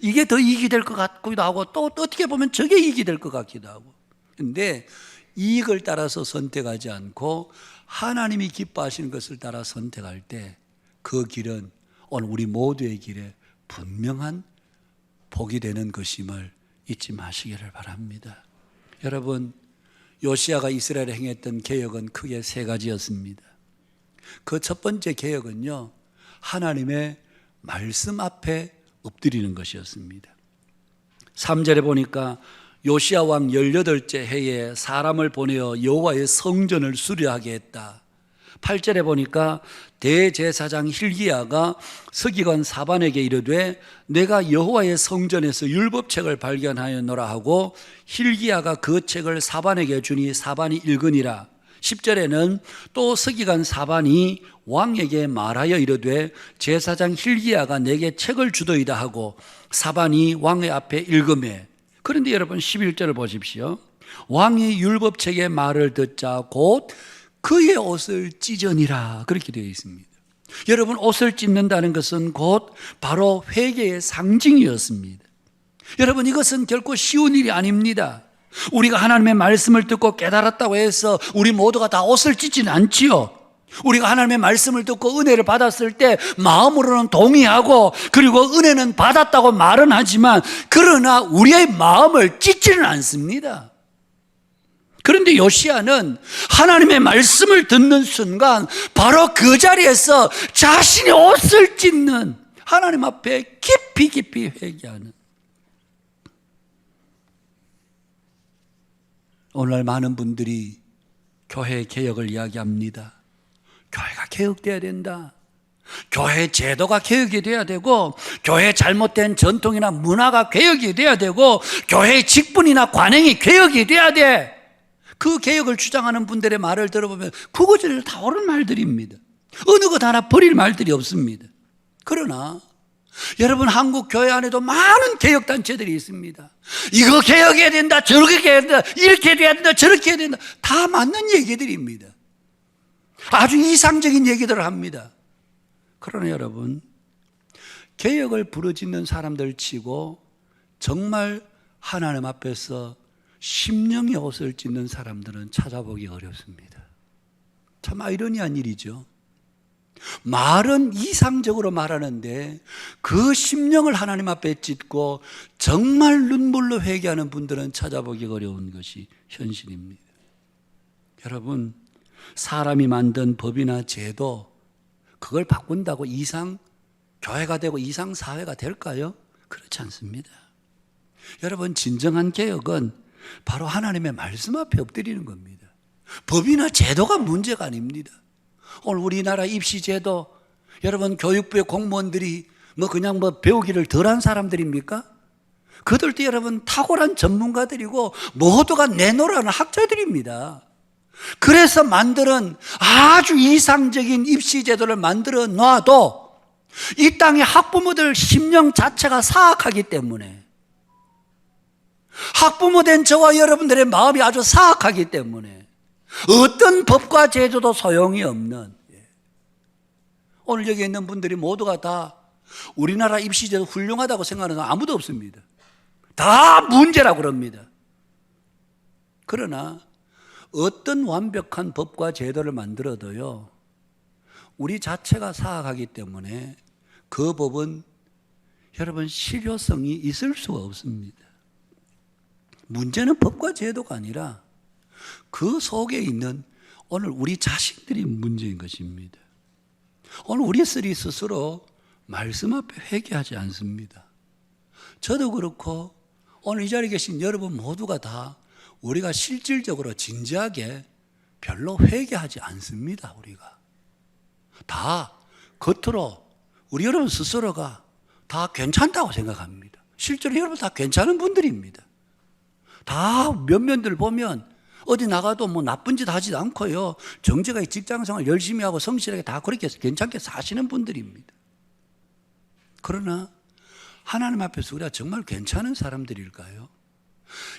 이게 더 이익이 될 것 같기도 하고 또 어떻게 보면 저게 이익이 될 것 같기도 하고. 그런데 이익을 따라서 선택하지 않고 하나님이 기뻐하시는 것을 따라 선택할 때 그 길은 오늘 우리 모두의 길에 분명한 복이 되는 것임을 잊지 마시기를 바랍니다. 여러분, 요시아가 이스라엘에 행했던 개혁은 크게 세 가지였습니다. 그 첫 번째 개혁은요, 하나님의 말씀 앞에 엎드리는 것이었습니다. 3절에 보니까 요시아 왕 18째 해에 사람을 보내어 여호와의 성전을 수리하게 했다. 8절에 보니까 대제사장 hil기야가 서기관 사반에게 이르되 내가 여호와의 성전에서 율법책을 발견하였노라 하고 hil기야가 그 책을 사반에게 주니 사반이 읽으니라. 10절에는 또 서기관 사반이 왕에게 말하여 이르되 제사장 hil기야가 내게 책을 주더이다 하고 사반이 왕의 앞에 읽으매. 그런데 여러분 11절을 보십시오. 왕이 율법책의 말을 듣자 곧 그의 옷을 찢으니라, 그렇게 되어 있습니다. 여러분, 옷을 찢는다는 것은 곧 바로 회개의 상징이었습니다. 여러분, 이것은 결코 쉬운 일이 아닙니다. 우리가 하나님의 말씀을 듣고 깨달았다고 해서 우리 모두가 다 옷을 찢지는 않지요. 우리가 하나님의 말씀을 듣고 은혜를 받았을 때 마음으로는 동의하고 그리고 은혜는 받았다고 말은 하지만 그러나 우리의 마음을 찢지는 않습니다. 그런데 요시아는 하나님의 말씀을 듣는 순간 바로 그 자리에서 자신의 옷을 찢는, 하나님 앞에 깊이 회개하는. 오늘날 많은 분들이 교회 개혁을 이야기합니다. 교회가 개혁돼야 된다. 교회 제도가 개혁이 돼야 되고 교회 잘못된 전통이나 문화가 개혁이 돼야 되고 교회의 직분이나 관행이 개혁이 돼야 돼. 그 개혁을 주장하는 분들의 말을 들어보면 그것을 다 옳은 말들입니다. 어느 것 하나 버릴 말들이 없습니다. 그러나 여러분, 한국 교회 안에도 많은 개혁단체들이 있습니다. 이거 개혁해야 된다, 저렇게 해야 된다, 이렇게 해야 된다, 저렇게 해야 된다, 다 맞는 얘기들입니다. 아주 이상적인 얘기들을 합니다. 그러나 여러분, 개혁을 부르짖는 사람들 치고 정말 하나님 앞에서 심령의 옷을 찢는 사람들은 찾아보기 어렵습니다. 참 아이러니한 일이죠. 말은 이상적으로 말하는데 그 심령을 하나님 앞에 찢고 정말 눈물로 회개하는 분들은 찾아보기 어려운 것이 현실입니다. 여러분, 사람이 만든 법이나 제도 그걸 바꾼다고 이상 교회가 되고 이상 사회가 될까요? 그렇지 않습니다. 여러분, 진정한 개혁은 바로 하나님의 말씀 앞에 엎드리는 겁니다. 법이나 제도가 문제가 아닙니다. 오늘 우리나라 입시제도, 여러분 교육부의 공무원들이 그냥 배우기를 덜한 사람들입니까? 그들도 여러분 탁월한 전문가들이고 모두가 내노라는 학자들입니다. 그래서 만드는 아주 이상적인 입시제도를 만들어 놔도 이 땅의 학부모들 심령 자체가 사악하기 때문에, 학부모 된 저와 여러분들의 마음이 아주 사악하기 때문에 어떤 법과 제도도 소용이 없는, 오늘 여기 있는 분들이 모두가 다 우리나라 입시제도 훌륭하다고 생각하는 사람 아무도 없습니다. 다 문제라고 그럽니다. 그러나 어떤 완벽한 법과 제도를 만들어도요, 우리 자체가 사악하기 때문에 그 법은 여러분 실효성이 있을 수가 없습니다. 문제는 법과 제도가 아니라 그 속에 있는 오늘 우리 자신들이 문제인 것입니다. 오늘 우리들이 스스로 말씀 앞에 회개하지 않습니다. 저도 그렇고 오늘 이 자리에 계신 여러분 모두가 다 우리가 실질적으로 진지하게 별로 회개하지 않습니다. 우리가 다 겉으로 우리 여러분 스스로가 다 괜찮다고 생각합니다. 실제로 여러분 다 괜찮은 분들입니다. 다 몇몇들 보면 어디 나가도 나쁜 짓 하지도 않고요, 정직하게 직장생활 열심히 하고 성실하게 다 그렇게 괜찮게 사시는 분들입니다. 그러나 하나님 앞에서 우리가 정말 괜찮은 사람들일까요?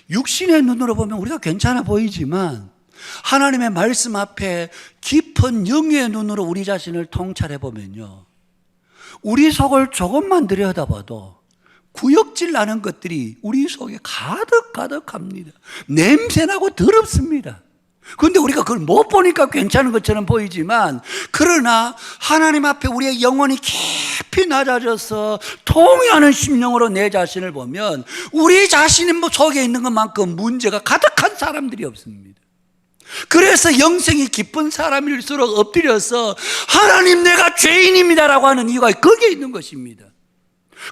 육신의 눈으로 보면 우리가 괜찮아 보이지만 하나님의 말씀 앞에 깊은 영의 눈으로 우리 자신을 통찰해 보면요, 우리 속을 조금만 들여다봐도 구역질 나는 것들이 우리 속에 가득합니다. 냄새나고 더럽습니다. 그런데 우리가 그걸 못 보니까 괜찮은 것처럼 보이지만, 그러나 하나님 앞에 우리의 영혼이 깊이 낮아져서 통회하는 심령으로 내 자신을 보면 우리 자신의 속에 있는 것만큼 문제가 가득한 사람들이 없습니다. 그래서 영생이 깊은 사람일수록 엎드려서 하나님 내가 죄인입니다라고 하는 이유가 거기에 있는 것입니다.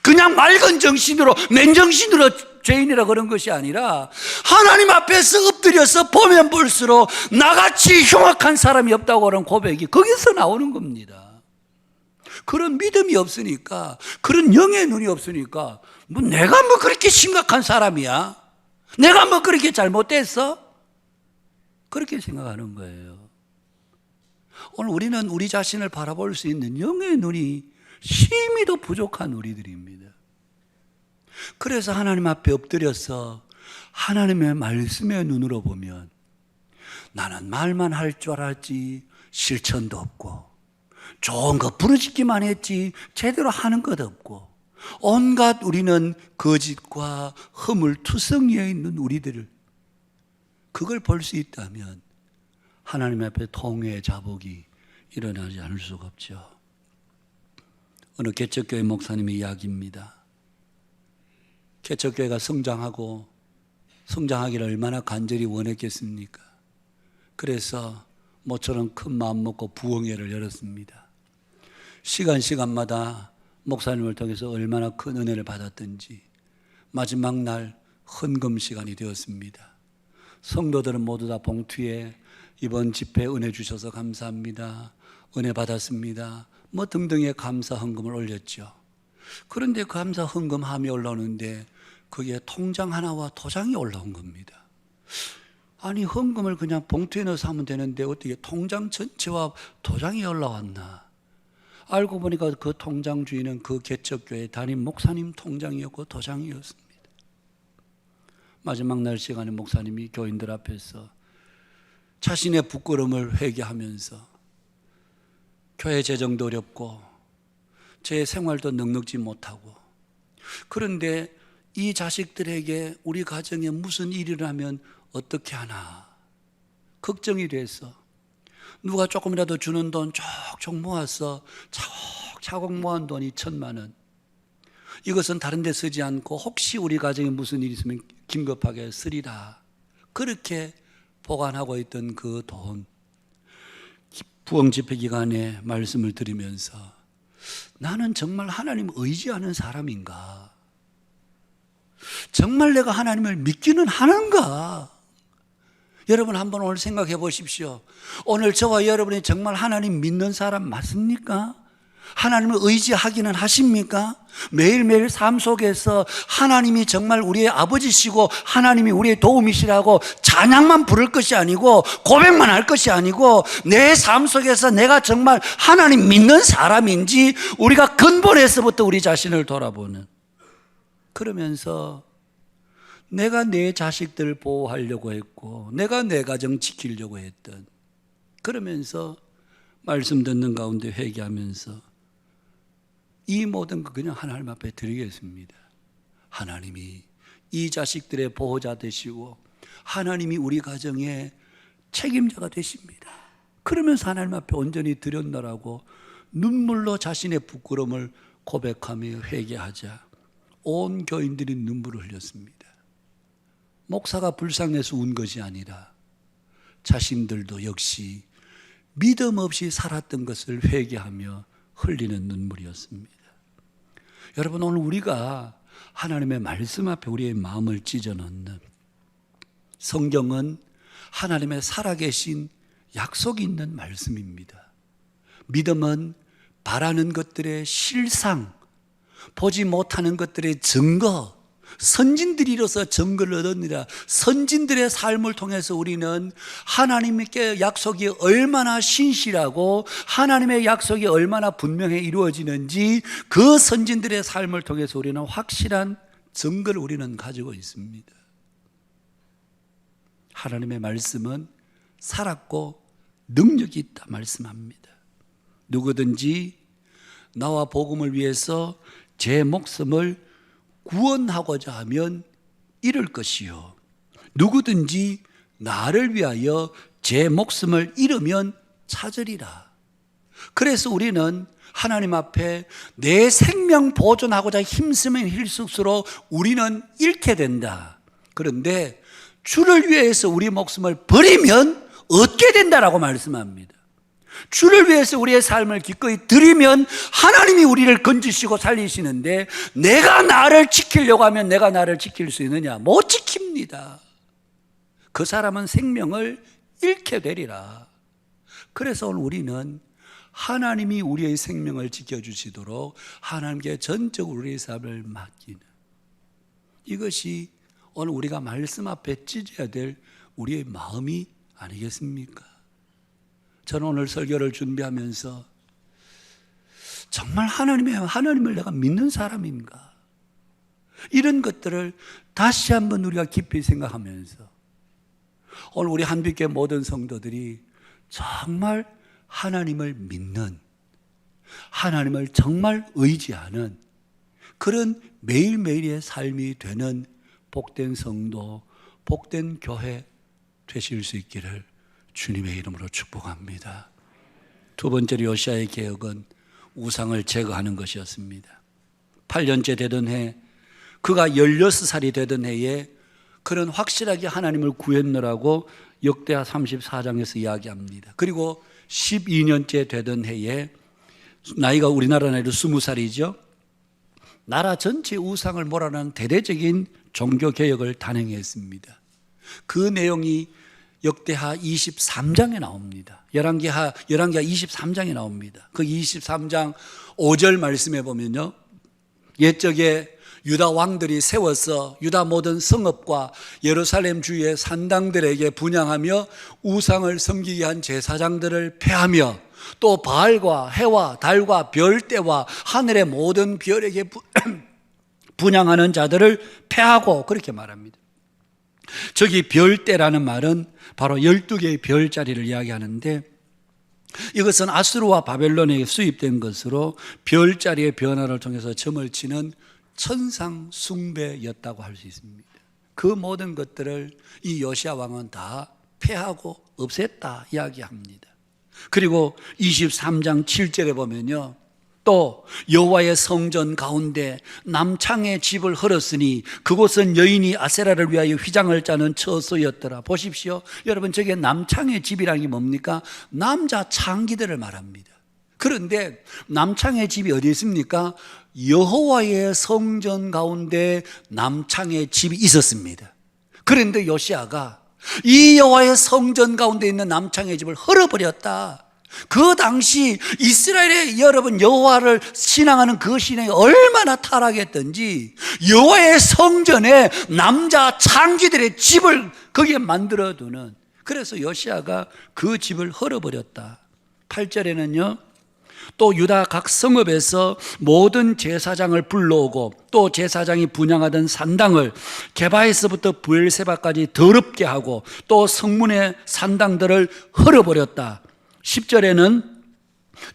그냥 맑은 정신으로 맨정신으로 죄인이라 그런 것이 아니라 하나님 앞에서 엎드려서 보면 볼수록 나같이 흉악한 사람이 없다고 하는 고백이 거기서 나오는 겁니다. 그런 믿음이 없으니까, 그런 영의 눈이 없으니까 내가 그렇게 심각한 사람이야? 내가 그렇게 잘못됐어? 그렇게 생각하는 거예요. 오늘 우리는 우리 자신을 바라볼 수 있는 영의 눈이 심히도 부족한 우리들입니다. 그래서 하나님 앞에 엎드려서 하나님의 말씀의 눈으로 보면 나는 말만 할 줄 알았지 실천도 없고, 좋은 거 부르짖기만 했지 제대로 하는 것 없고, 온갖 우리는 거짓과 허물투성이에 있는 우리들을, 그걸 볼 수 있다면 하나님 앞에 통회의 자복이 일어나지 않을 수가 없죠. 어느 개척교회 목사님의 이야기입니다. 개척교회가 성장하기를 얼마나 간절히 원했겠습니까? 그래서 모처럼 큰 마음 먹고 부흥회를 열었습니다. 시간마다 목사님을 통해서 얼마나 큰 은혜를 받았던지 마지막 날 헌금 시간이 되었습니다. 성도들은 모두 다 봉투에 이번 집회 은혜 주셔서 감사합니다, 은혜 받았습니다, 등등의 감사 헌금을 올렸죠. 그런데 감사 헌금함이 올라오는데 거기에 통장 하나와 도장이 올라온 겁니다. 아니, 헌금을 그냥 봉투에 넣어서 하면 되는데 어떻게 통장 전체와 도장이 올라왔나? 알고 보니까 그 통장 주인은 그 개척교회 담임 목사님 통장이었고 도장이었습니다. 마지막 날 시간에 목사님이 교인들 앞에서 자신의 부끄러움을 회개하면서 교회 재정도 어렵고 제 생활도 넉넉지 못하고, 그런데 이 자식들에게 우리 가정에 무슨 일이 나면 어떻게 하나 걱정이 돼서 누가 조금이라도 주는 돈 촉촉 모아서 차곡차곡 모은 돈이 1,000만 원. 이것은 다른 데 쓰지 않고 혹시 우리 가정에 무슨 일이 있으면 긴급하게 쓰리라. 그렇게 보관하고 있던 그 돈, 부흥 집회 기간에 말씀을 드리면서 나는 정말 하나님을 의지하는 사람인가? 정말 내가 하나님을 믿기는 하는가? 여러분 한번 오늘 생각해 보십시오. 오늘 저와 여러분이 정말 하나님 믿는 사람 맞습니까? 하나님을 의지하기는 하십니까? 매일매일 삶 속에서 하나님이 정말 우리의 아버지시고 하나님이 우리의 도움이시라고 찬양만 부를 것이 아니고 고백만 할 것이 아니고 내 삶 속에서 내가 정말 하나님 믿는 사람인지 우리가 근본에서부터 우리 자신을 돌아보는, 그러면서 내가 내 자식들 보호하려고 했고 내가 내 가정 지키려고 했던, 그러면서 말씀 듣는 가운데 회개하면서 이 모든 거 그냥 하나님 앞에 드리겠습니다. 하나님이 이 자식들의 보호자 되시고 하나님이 우리 가정의 책임자가 되십니다. 그러면서 하나님 앞에 온전히 드렸노라고 눈물로 자신의 부끄러움을 고백하며 회개하자 온 교인들이 눈물을 흘렸습니다. 목사가 불쌍해서 운 것이 아니라 자신들도 역시 믿음 없이 살았던 것을 회개하며 흘리는 눈물이었습니다. 여러분, 오늘 우리가 하나님의 말씀 앞에 우리의 마음을 찢어넣는, 성경은 하나님의 살아계신 약속이 있는 말씀입니다. 믿음은 바라는 것들의 실상, 보지 못하는 것들의 증거, 선진들이 이로써 증거를 얻었느니라. 선진들의 삶을 통해서 우리는 하나님께 약속이 얼마나 신실하고 하나님의 약속이 얼마나 분명히 이루어지는지 그 선진들의 삶을 통해서 우리는 확실한 증거를 우리는 가지고 있습니다. 하나님의 말씀은 살았고 능력이 있다 말씀합니다. 누구든지 나와 복음을 위해서 제 목숨을 구원하고자 하면 잃을 것이요, 누구든지 나를 위하여 제 목숨을 잃으면 찾으리라. 그래서 우리는 하나님 앞에 내 생명 보존하고자 힘쓰면 힘쓸수록 우리는 잃게 된다. 그런데 주를 위해서 우리 목숨을 버리면 얻게 된다라고 말씀합니다. 주를 위해서 우리의 삶을 기꺼이 드리면 하나님이 우리를 건지시고 살리시는데, 내가 나를 지키려고 하면 내가 나를 지킬 수 있느냐? 못 지킵니다. 그 사람은 생명을 잃게 되리라. 그래서 오늘 우리는 하나님이 우리의 생명을 지켜주시도록 하나님께 전적으로 우리의 삶을 맡기는, 이것이 오늘 우리가 말씀 앞에 찢어야 될 우리의 마음이 아니겠습니까? 저는 오늘 설교를 준비하면서 정말 하나님을 내가 믿는 사람인가? 이런 것들을 다시 한번 우리가 깊이 생각하면서 오늘 우리 한빛교회 모든 성도들이 정말 하나님을 믿는, 하나님을 정말 의지하는 그런 매일매일의 삶이 되는 복된 성도, 복된 교회 되실 수 있기를 주님의 이름으로 축복합니다. 두 번째로 요시야의 개혁은 우상을 제거하는 것이었습니다. 8년째 되던 해, 그가 16살이 되던 해에 그는 확실하게 하나님을 구했느라고 역대하 34장에서 이야기합니다. 그리고 12년째 되던 해에, 나이가 우리나라 나이로 20살이죠. 나라 전체 우상을 몰아내는 대대적인 종교개혁을 단행했습니다. 그 내용이 역대하 23장에 나옵니다. 열왕기하 23장에 나옵니다. 그 23장 5절 말씀에 보면요, 옛적에 유다 왕들이 세워서 유다 모든 성읍과 예루살렘 주위의 산당들에게 분향하며 우상을 섬기게 한 제사장들을 폐하며 또 바알과 해와 달과 별대와 하늘의 모든 별에게 분향하는 자들을 폐하고, 그렇게 말합니다. 저기 별대라는 말은 바로 12개의 별자리를 이야기하는데, 이것은 아수르와 바벨론에 수입된 것으로 별자리의 변화를 통해서 점을 치는 천상 숭배였다고 할 수 있습니다. 그 모든 것들을 이 요시야 왕은 다 폐하고 없앴다 이야기합니다. 그리고 23장 7절에 보면요, 또 여호와의 성전 가운데 남창의 집을 헐었으니 그곳은 여인이 아세라를 위하여 휘장을 짜는 처소였더라. 보십시오. 여러분, 저게 남창의 집이라는 게 뭡니까? 남자 창기들을 말합니다. 그런데 남창의 집이 어디 있습니까? 여호와의 성전 가운데 남창의 집이 있었습니다. 그런데 요시아가 이 여호와의 성전 가운데 있는 남창의 집을 헐어버렸다. 그 당시 이스라엘의 여러분 여호와를 신앙하는 그 신앙이 얼마나 타락했던지 여호와의 성전에 남자 창기들의 집을 거기에 만들어두는, 그래서 요시아가 그 집을 헐어버렸다. 8절에는요, 또 유다 각 성읍에서 모든 제사장을 불러오고 또 제사장이 분향하던 산당을 게바에서부터 브엘세바까지 더럽게 하고 또 성문의 산당들을 헐어버렸다. 10절에는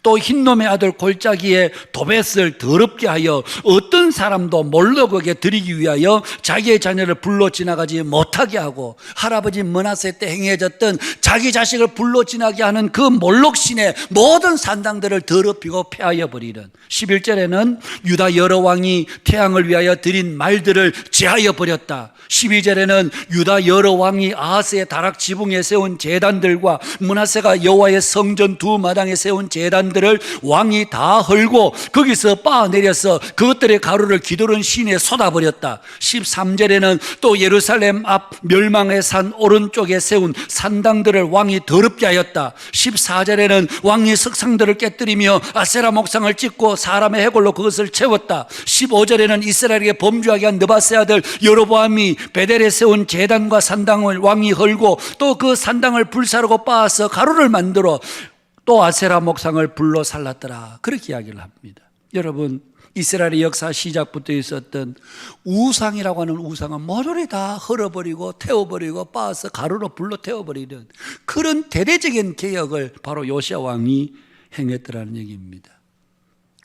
또 흰놈의 아들 골짜기에 도벳을 더럽게 하여 어떤 사람도 몰록에게 드리기 위하여 자기의 자녀를 불러 지나가지 못하게 하고, 할아버지 므낫세 때 행해졌던 자기 자식을 불러 지나게 하는 그 몰록신의 모든 산당들을 더럽히고 폐하여 버리는. 11절에는 유다 여러 왕이 태양을 위하여 드린 말들을 제하여 버렸다. 12절에는 유다 여러 왕이 아하스의 다락 지붕에 세운 제단들과 므낫세가 여호와의 성전 두 마당에 세운 제단들을 왕이 다 헐고 거기서 빻아내려서 그것들의 가루를 기도른 시내에 쏟아버렸다. 13절에는 또 예루살렘 앞 멸망의 산 오른쪽에 세운 산당들을 왕이 더럽게 하였다. 14절에는 왕이 석상들을 깨뜨리며 아세라 목상을 찍고 사람의 해골로 그것을 채웠다. 15절에는 이스라엘에게 범죄하게 한 느바세 아들 여로보암이 베델에 세운 제단과 산당을 왕이 헐고 또 그 산당을 불사르고 빻아서 가루를 만들어 또 아세라 목상을 불로 살랐더라. 그렇게 이야기를 합니다. 여러분, 이스라엘의 역사 시작부터 있었던 우상이라고 하는 우상은 모조리 다 헐어버리고 태워버리고 빻아서 가루로 불로 태워버리는 그런 대대적인 개혁을 바로 요시아 왕이 행했더라는 얘기입니다.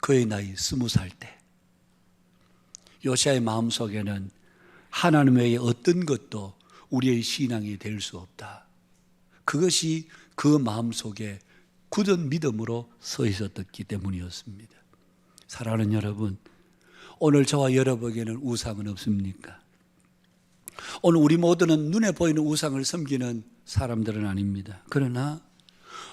그의 나이 20살 때 요시아의 마음속에는 하나님 외에 어떤 것도 우리의 신앙이 될 수 없다. 그것이 그 마음속에 굳은 믿음으로 서 있었기 때문이었습니다. 사랑하는 여러분, 오늘 저와 여러분에게는 우상은 없습니까? 오늘 우리 모두는 눈에 보이는 우상을 섬기는 사람들은 아닙니다. 그러나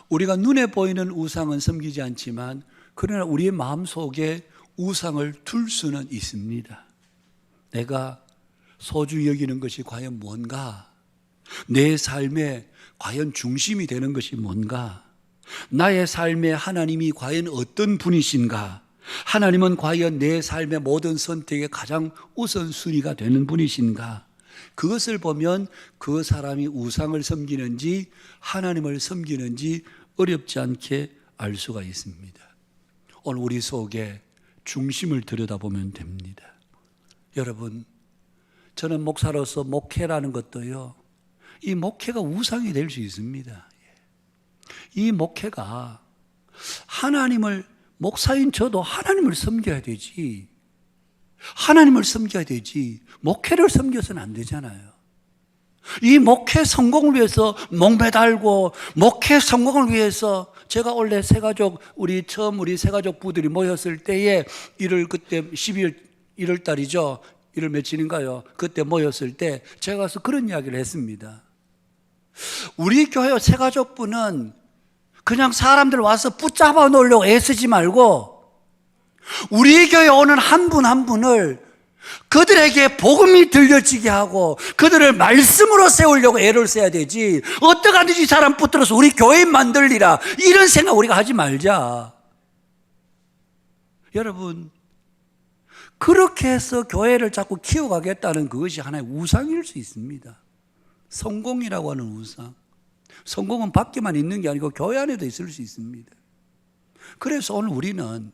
우리가 눈에 보이는 우상은 섬기지 않지만 그러나 우리의 마음속에 우상을 둘 수는 있습니다. 내가 소중히 여기는 것이 과연 뭔가? 내 삶에 과연 중심이 되는 것이 뭔가? 나의 삶에 하나님이 과연 어떤 분이신가? 하나님은 과연 내 삶의 모든 선택의 가장 우선순위가 되는 분이신가? 그것을 보면 그 사람이 우상을 섬기는지 하나님을 섬기는지 어렵지 않게 알 수가 있습니다. 오늘 우리 속에 중심을 들여다보면 됩니다. 여러분, 저는 목사로서 목회라는 것도요, 이 목회가 우상이 될 수 있습니다. 이 목회가 하나님을, 목사인 저도 하나님을 섬겨야 되지, 하나님을 섬겨야 되지 목회를 섬겨서는 안 되잖아요. 이 목회 성공을 위해서 몽배 달고 목회 성공을 위해서 제가 원래 새가족, 우리 새가족 부들이 모였을 때에 1월 그때 12월 1월 달이죠. 1월 며칠인가요? 그때 모였을 때 제가 가서 그런 이야기를 했습니다. 우리 교회 새가족부는 그냥 사람들 와서 붙잡아 놓으려고 애쓰지 말고 우리 교회 오는 한 분 한 분을 그들에게 복음이 들려지게 하고 그들을 말씀으로 세우려고 애를 써야 되지, 어떻게 하든지 사람 붙들어서 우리 교회 만들리라 이런 생각 우리가 하지 말자. 여러분, 그렇게 해서 교회를 자꾸 키워가겠다는 그것이 하나의 우상일 수 있습니다. 성공이라고 하는 우상. 성공은 밖에만 있는 게 아니고 교회 안에도 있을 수 있습니다. 그래서 오늘 우리는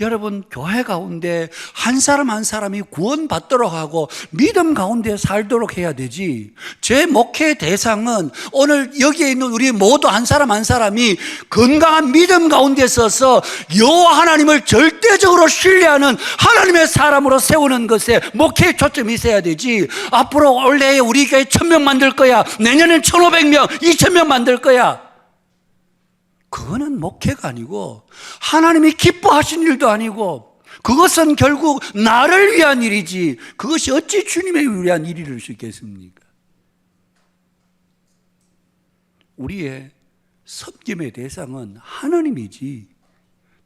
여러분, 교회 가운데 한 사람 한 사람이 구원받도록 하고 믿음 가운데 살도록 해야 되지, 제 목회 대상은 오늘 여기에 있는 우리 모두 한 사람 한 사람이 건강한 믿음 가운데 서서 여호와 하나님을 절대적으로 신뢰하는 하나님의 사람으로 세우는 것에 목회에 초점이 있어야 되지, 앞으로 올해 우리 교회 1000명 만들 거야, 내년엔 1500명, 2000명 만들 거야, 그거는 목회가 아니고 하나님이 기뻐하신 일도 아니고 그것은 결국 나를 위한 일이지 그것이 어찌 주님을 위한 일일 수 있겠습니까? 우리의 섬김의 대상은 하나님이지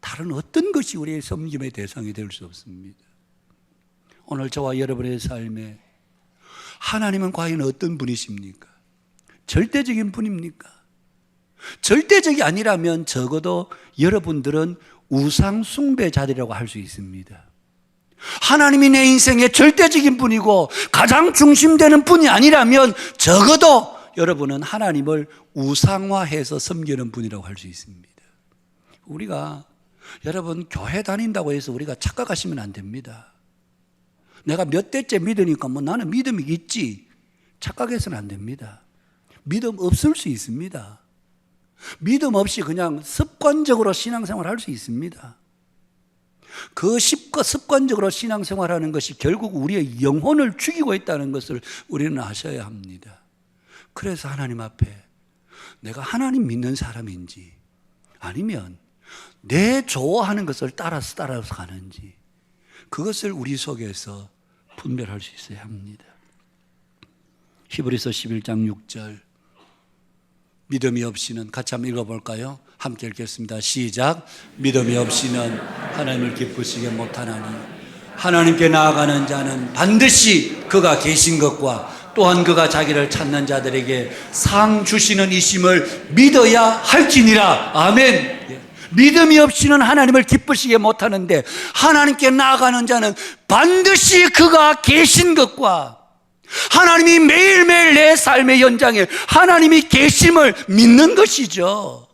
다른 어떤 것이 우리의 섬김의 대상이 될 수 없습니다. 오늘 저와 여러분의 삶에 하나님은 과연 어떤 분이십니까? 절대적인 분입니까? 절대적이 아니라면 적어도 여러분들은 우상 숭배자들이라고 할 수 있습니다. 하나님이 내 인생의 절대적인 분이고 가장 중심되는 분이 아니라면 적어도 여러분은 하나님을 우상화해서 섬기는 분이라고 할 수 있습니다. 우리가 여러분 교회 다닌다고 해서 우리가 착각하시면 안 됩니다. 내가 몇 대째 믿으니까 뭐 나는 믿음이 있지 착각해서는 안 됩니다. 믿음 없을 수 있습니다. 믿음 없이 그냥 습관적으로 신앙생활 할 수 있습니다. 그 습관적으로 신앙생활하는 것이 결국 우리의 영혼을 죽이고 있다는 것을 우리는 아셔야 합니다. 그래서 하나님 앞에 내가 하나님 믿는 사람인지 아니면 내 좋아하는 것을 따라서 가는지 그것을 우리 속에서 분별할 수 있어야 합니다. 히브리서 11장 6절 믿음이 없이는 같이 한번 읽어볼까요? 함께 읽겠습니다. 시작. 믿음이 없이는 하나님을 기쁘시게 못하나니 하나님께 나아가는 자는 반드시 그가 계신 것과 또한 그가 자기를 찾는 자들에게 상 주시는 이심을 믿어야 할지니라. 아멘. 믿음이 없이는 하나님을 기쁘시게 못하는데 하나님께 나아가는 자는 반드시 그가 계신 것과 하나님이 매일매일 내 삶의 연장에 하나님이 계심을 믿는 것이죠.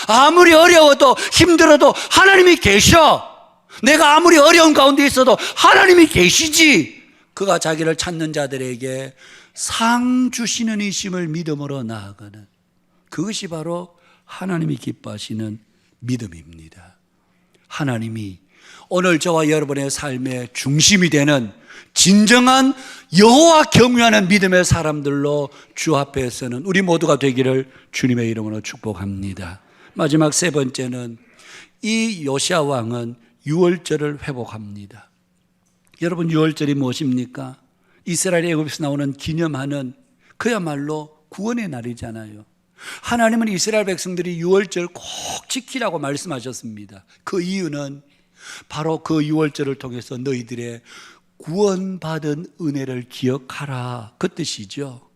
아무리 어려워도 힘들어도 하나님이 계셔. 내가 아무리 어려운 가운데 있어도 하나님이 계시지. 그가 자기를 찾는 자들에게 상 주시는 이심을 믿음으로 나아가는 그것이 바로 하나님이 기뻐하시는 믿음입니다. 하나님이 오늘 저와 여러분의 삶의 중심이 되는 진정한 여호와 경외하는 믿음의 사람들로 주 앞에서는 우리 모두가 되기를 주님의 이름으로 축복합니다. 마지막 세 번째는 이 요시야 왕은 유월절을 회복합니다. 여러분 유월절이 무엇입니까? 이스라엘 애굽에서 나오는 기념하는 그야말로 구원의 날이잖아요. 하나님은 이스라엘 백성들이 유월절 꼭 지키라고 말씀하셨습니다. 그 이유는 바로 그 유월절을 통해서 너희들의 구원받은 은혜를 기억하라 그 뜻이죠.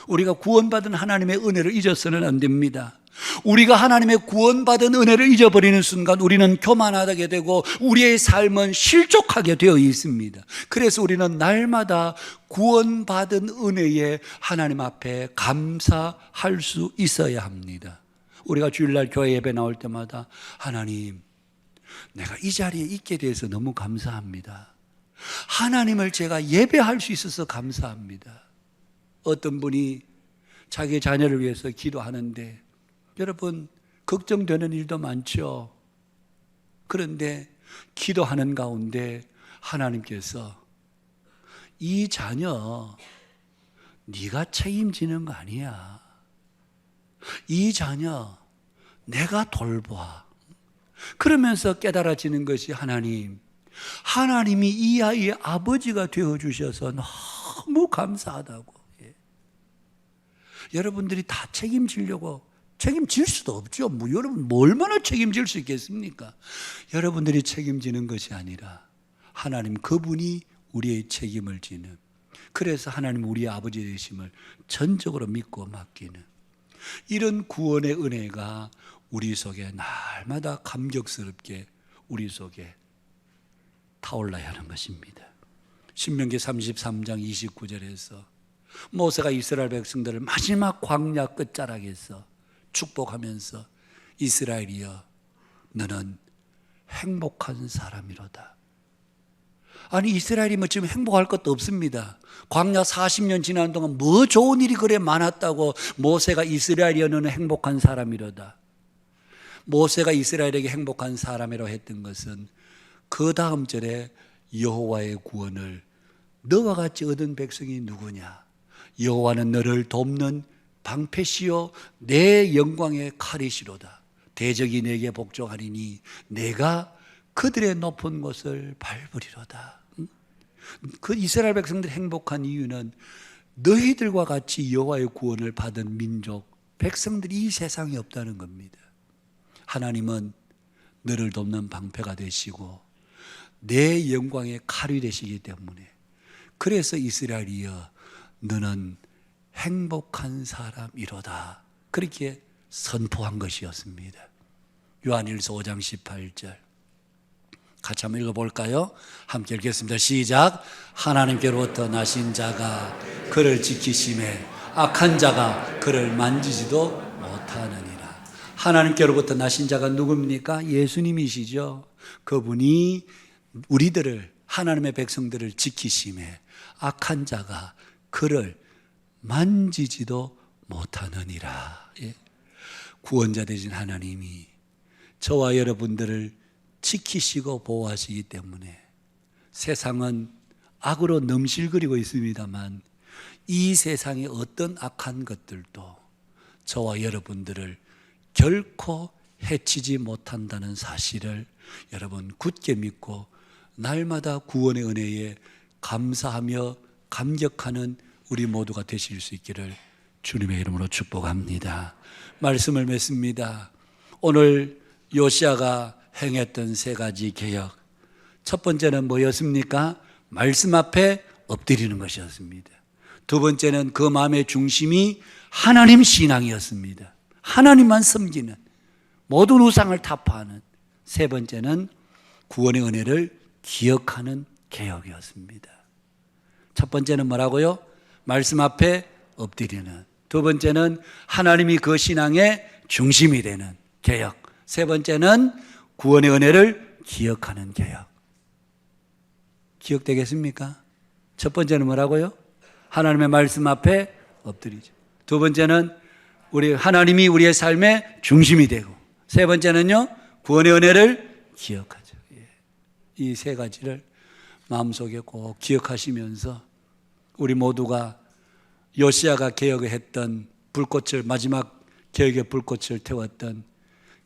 우리가 구원받은 하나님의 은혜를 잊어서는 안 됩니다. 우리가 하나님의 구원받은 은혜를 잊어버리는 순간 우리는 교만하게 되고 우리의 삶은 실족하게 되어 있습니다. 그래서 우리는 날마다 구원받은 은혜에 하나님 앞에 감사할 수 있어야 합니다. 우리가 주일날 교회 예배 나올 때마다 하나님, 내가 이 자리에 있게 돼서 너무 감사합니다. 하나님을 제가 예배할 수 있어서 감사합니다. 어떤 분이 자기 자녀를 위해서 기도하는데 여러분 걱정되는 일도 많죠. 그런데 기도하는 가운데 하나님께서 이 자녀 네가 책임지는 거 아니야. 이 자녀 내가 돌봐. 그러면서 깨달아지는 것이 하나님이 이 아이의 아버지가 되어주셔서 너무 감사하다고. 여러분들이 다 책임질 수도 없죠. 여러분 얼마나 책임질 수 있겠습니까? 여러분들이 책임지는 것이 아니라 하나님 그분이 우리의 책임을 지는, 그래서 하나님 우리의 아버지 되심을 전적으로 믿고 맡기는 이런 구원의 은혜가 우리 속에 날마다 감격스럽게 우리 속에 타올라야 하는 것입니다. 신명기 33장 29절에서 모세가 이스라엘 백성들을 마지막 광야 끝자락에서 축복하면서 이스라엘이여 너는 행복한 사람이로다. 아니 이스라엘이 뭐 지금 행복할 것도 없습니다. 광야 40년 지난 동안 뭐 좋은 일이 그래 많았다고 모세가 이스라엘이여 너는 행복한 사람이로다. 모세가 이스라엘에게 행복한 사람이라고 했던 것은 그 다음 절에 여호와의 구원을 너와 같이 얻은 백성이 누구냐? 여호와는 너를 돕는 방패시요 내 영광의 칼이시로다. 대적이 내게 복종하리니 내가 그들의 높은 곳을 밟으리로다. 그 이스라엘 백성들이 행복한 이유는 너희들과 같이 여호와의 구원을 받은 민족, 백성들이 이 세상에 없다는 겁니다. 하나님은 너를 돕는 방패가 되시고 내 영광의 칼이 되시기 때문에, 그래서 이스라엘이여 너는 행복한 사람이로다, 그렇게 선포한 것이었습니다. 요한일서 5장 18절 같이 한번 읽어볼까요? 함께 읽겠습니다. 시작. 하나님께로부터 나신 자가 그를 지키심에 악한 자가 그를 만지지도 못하느니라. 하나님께로부터 나신 자가 누굽니까? 예수님이시죠. 그분이 우리들을, 하나님의 백성들을 지키심에 악한 자가 그를 만지지도 못하느니라. 예. 구원자 되신 하나님이 저와 여러분들을 지키시고 보호하시기 때문에 세상은 악으로 넘실거리고 있습니다만 이 세상의 어떤 악한 것들도 저와 여러분들을 결코 해치지 못한다는 사실을 여러분 굳게 믿고 날마다 구원의 은혜에 감사하며 감격하는 우리 모두가 되실 수 있기를 주님의 이름으로 축복합니다. 말씀을 맺습니다. 오늘 요시야가 행했던 세 가지 개혁, 첫 번째는 뭐였습니까? 말씀 앞에 엎드리는 것이었습니다. 두 번째는 그 마음의 중심이 하나님 신앙이었습니다. 하나님만 섬기는, 모든 우상을 타파하는. 세 번째는 구원의 은혜를 기억하는 개혁이었습니다. 첫 번째는 뭐라고요? 말씀 앞에 엎드리는. 두 번째는 하나님이 그 신앙의 중심이 되는 개혁. 세 번째는 구원의 은혜를 기억하는 개혁. 기억되겠습니까? 첫 번째는 뭐라고요? 하나님의 말씀 앞에 엎드리죠. 두 번째는 하나님이 우리의 삶의 중심이 되고, 세 번째는요, 구원의 은혜를 기억하죠. 이 세 가지를 마음속에 꼭 기억하시면서 우리 모두가 요시야가 개혁을 했던 불꽃을, 마지막 개혁의 불꽃을 태웠던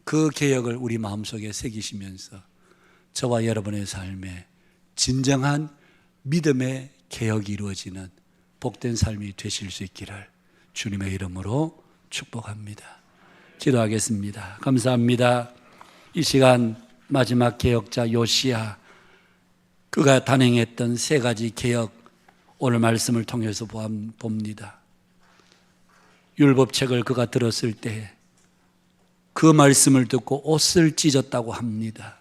그 개혁을 우리 마음속에 새기시면서 저와 여러분의 삶에 진정한 믿음의 개혁이 이루어지는 복된 삶이 되실 수 있기를 주님의 이름으로 축복합니다. 기도하겠습니다. 감사합니다. 이 시간 마지막 개혁자 요시야, 그가 단행했던 세 가지 개혁, 오늘 말씀을 통해서 봅니다. 율법책을 그가 들었을 때 그 말씀을 듣고 옷을 찢었다고 합니다.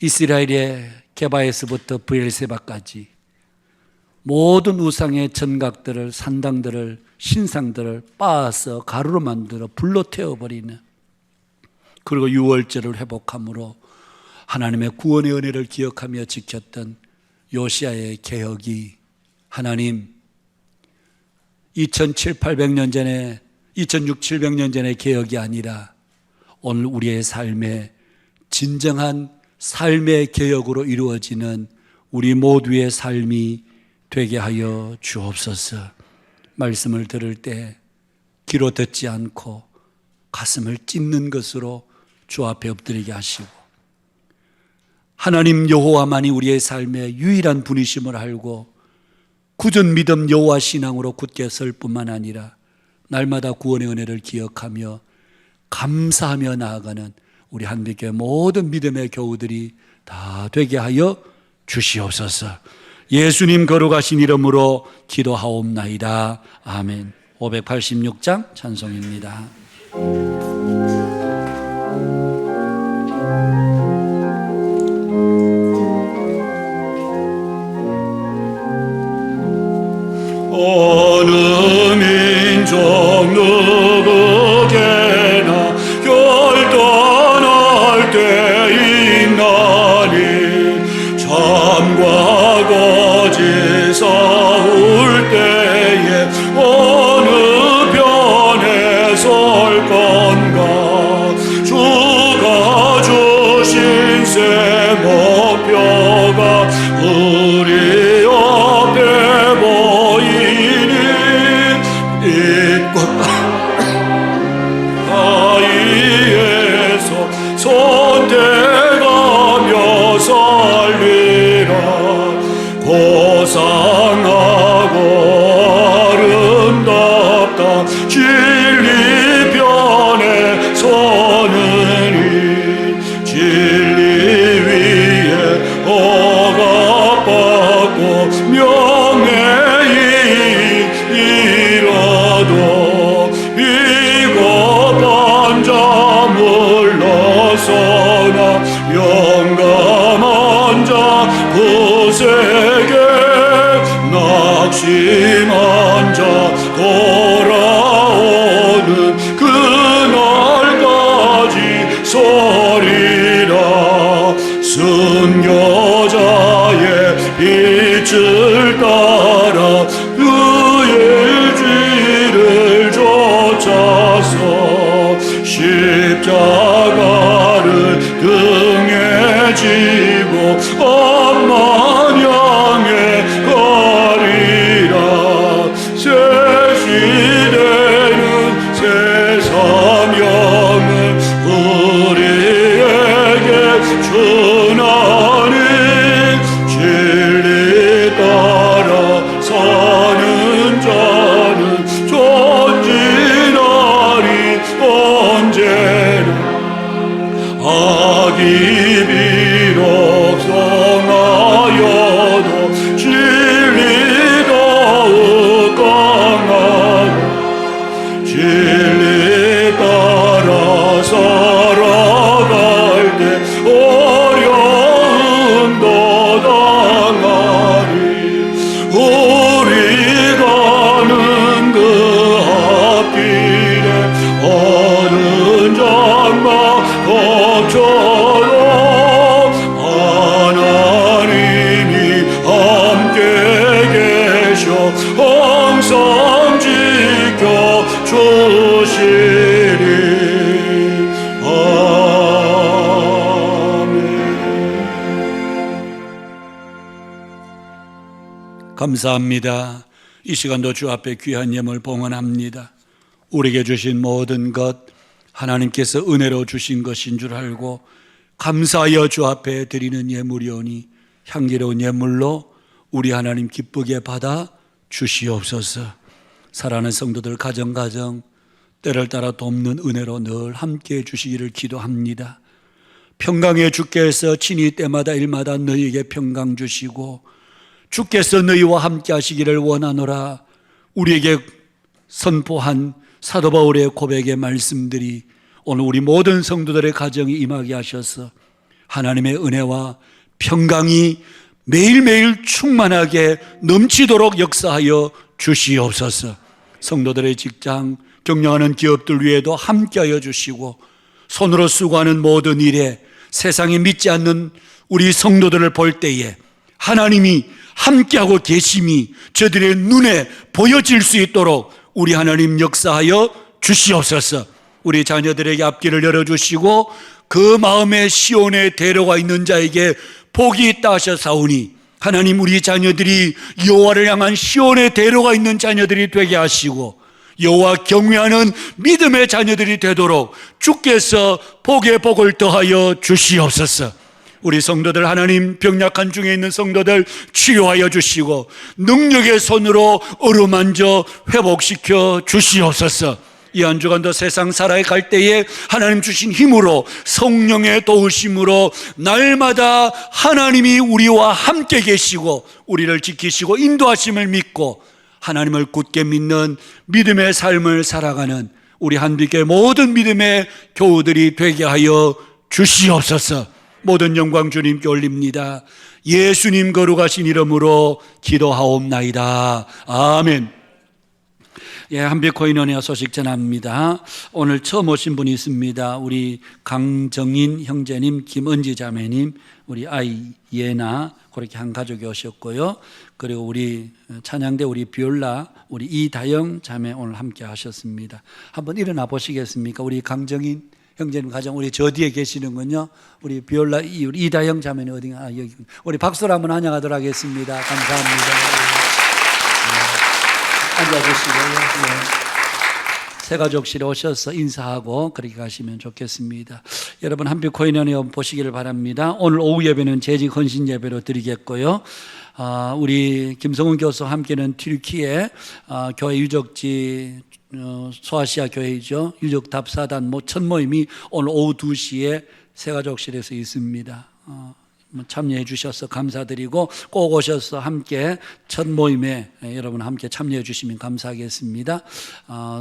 이스라엘의 게바에서부터 브엘세바까지 모든 우상의 전각들을, 산당들을, 신상들을 빻아서 가루로 만들어 불로 태워버리는, 그리고 유월절을 회복함으로 하나님의 구원의 은혜를 기억하며 지켰던 요시야의 개혁이 하나님 2700년 전에 2600년 전의 개혁이 아니라 오늘 우리의 삶에 진정한 삶의 개혁으로 이루어지는 우리 모두의 삶이 되게 하여 주옵소서. 말씀을 들을 때 귀로 듣지 않고 가슴을 찢는 것으로 주 앞에 엎드리게 하시고, 하나님 여호와만이 우리의 삶의 유일한 분이심을 알고 굳은 믿음 여호와 신앙으로 굳게 설 뿐만 아니라 날마다 구원의 은혜를 기억하며 감사하며 나아가는 우리 한빛교회 모든 믿음의 교우들이 다 되게 하여 주시옵소서. 예수님 거룩하신 이름으로 기도하옵나이다. 아멘. 586장 찬송입니다. 어느 민족 누구게나 결단할 때 있나니, 참과 거짓 싸울 때에 어느 편에 설 건가. 주가 주신 새 목표가 우리 앞에 보이니, 잊고 아이의 진리 편에 서느니 진리 위에 억압받고 명예이 이뤄도 비겁한 자 물러서나 영감한 자 구세계 낙심한 자 돌아오는 그날까지 서리라. 순교자의 빛을 따라 그의 뒤를 쫓아서 십자가를 등에 지고 앞만 향해 가리라. 새 시대는 새 사명을 우리에게 주나니 진리 따라 사는 자는 존진하리. 언제나 악이 비록 성하여도 진리 더욱 강하다. 진리 따라 살아갈 때 어려움도 당하리. 우리 가는 그 앞길에 어느 장막 덮쳐도 하나님이 함께 계셔 항상 지켜주시리. 아멘. 감사합니다. 이 시간도 주 앞에 귀한 예물 봉헌합니다. 우리에게 주신 모든 것 하나님께서 은혜로 주신 것인 줄 알고 감사하여 주 앞에 드리는 예물이오니 향기로운 예물로 우리 하나님 기쁘게 받아 주시옵소서. 사랑하는 성도들 가정 때를 따라 돕는 은혜로 늘 함께해 주시기를 기도합니다. 평강의 주께서 친히 때마다 일마다 너희에게 평강 주시고 주께서 너희와 함께 하시기를 원하노라. 우리에게 선포한 사도 바울의 고백의 말씀들이 오늘 우리 모든 성도들의 가정에 임하게 하셔서 하나님의 은혜와 평강이 매일매일 충만하게 넘치도록 역사하여 주시옵소서. 성도들의 직장, 경영하는 기업들 위에도 함께하여 주시고 손으로 수고하는 모든 일에 세상에 믿지 않는 우리 성도들을 볼 때에 하나님이 함께하고 계심이 저들의 눈에 보여질 수 있도록 우리 하나님 역사하여 주시옵소서. 우리 자녀들에게 앞길을 열어주시고 그 마음에 시온에 데려가 있는 자에게 복이 있다 하셨사오니 하나님 우리 자녀들이 여호와를 향한 시온에 데려가 있는 자녀들이 되게 하시고 여호와 경외하는 믿음의 자녀들이 되도록 주께서 복의 복을 더하여 주시옵소서. 우리 성도들 하나님 병약한 중에 있는 성도들 치유하여 주시고 능력의 손으로 어루만져 회복시켜 주시옵소서. 이 한 주간도 세상 살아갈 때에 하나님 주신 힘으로 성령의 도우심으로 날마다 하나님이 우리와 함께 계시고 우리를 지키시고 인도하심을 믿고 하나님을 굳게 믿는 믿음의 삶을 살아가는 우리 한빛의 모든 믿음의 교우들이 되게 하여 주시옵소서. 모든 영광 주님께 올립니다. 예수님 거룩하신 이름으로 기도하옵나이다. 아멘. 예, 한빛코인원의 소식 전합니다. 오늘 처음 오신 분이 있습니다. 우리 강정인 형제님, 김은지 자매님, 우리 아이 예나 그렇게 한 가족이 오셨고요. 그리고 우리 찬양대 우리 비올라 우리 이다영 자매 오늘 함께 하셨습니다. 한번 일어나 보시겠습니까? 우리 강정인 형제님 가정 우리 저 뒤에 계시는군요. 우리 비올라 우리 이다영 자매는 어디가? 여기. 우리 박수로 한번 환영하도록 하겠습니다. 감사합니다. 앉아주시고요. 새 가족실에 오셔서 인사하고 그렇게 가시면 좋겠습니다. 여러분 한빛코인원에 보시기를 바랍니다. 오늘 오후 예배는 재직 헌신 예배로 드리겠고요. 우리 김성훈 교수와 함께는 튀르키예 교회 유적지 소아시아 교회이죠. 유적 답사단 첫 모임이 오늘 오후 2시에 새가족실에서 있습니다. 참여해 주셔서 감사드리고 꼭 오셔서 함께 첫 모임에 여러분 함께 참여해 주시면 감사하겠습니다.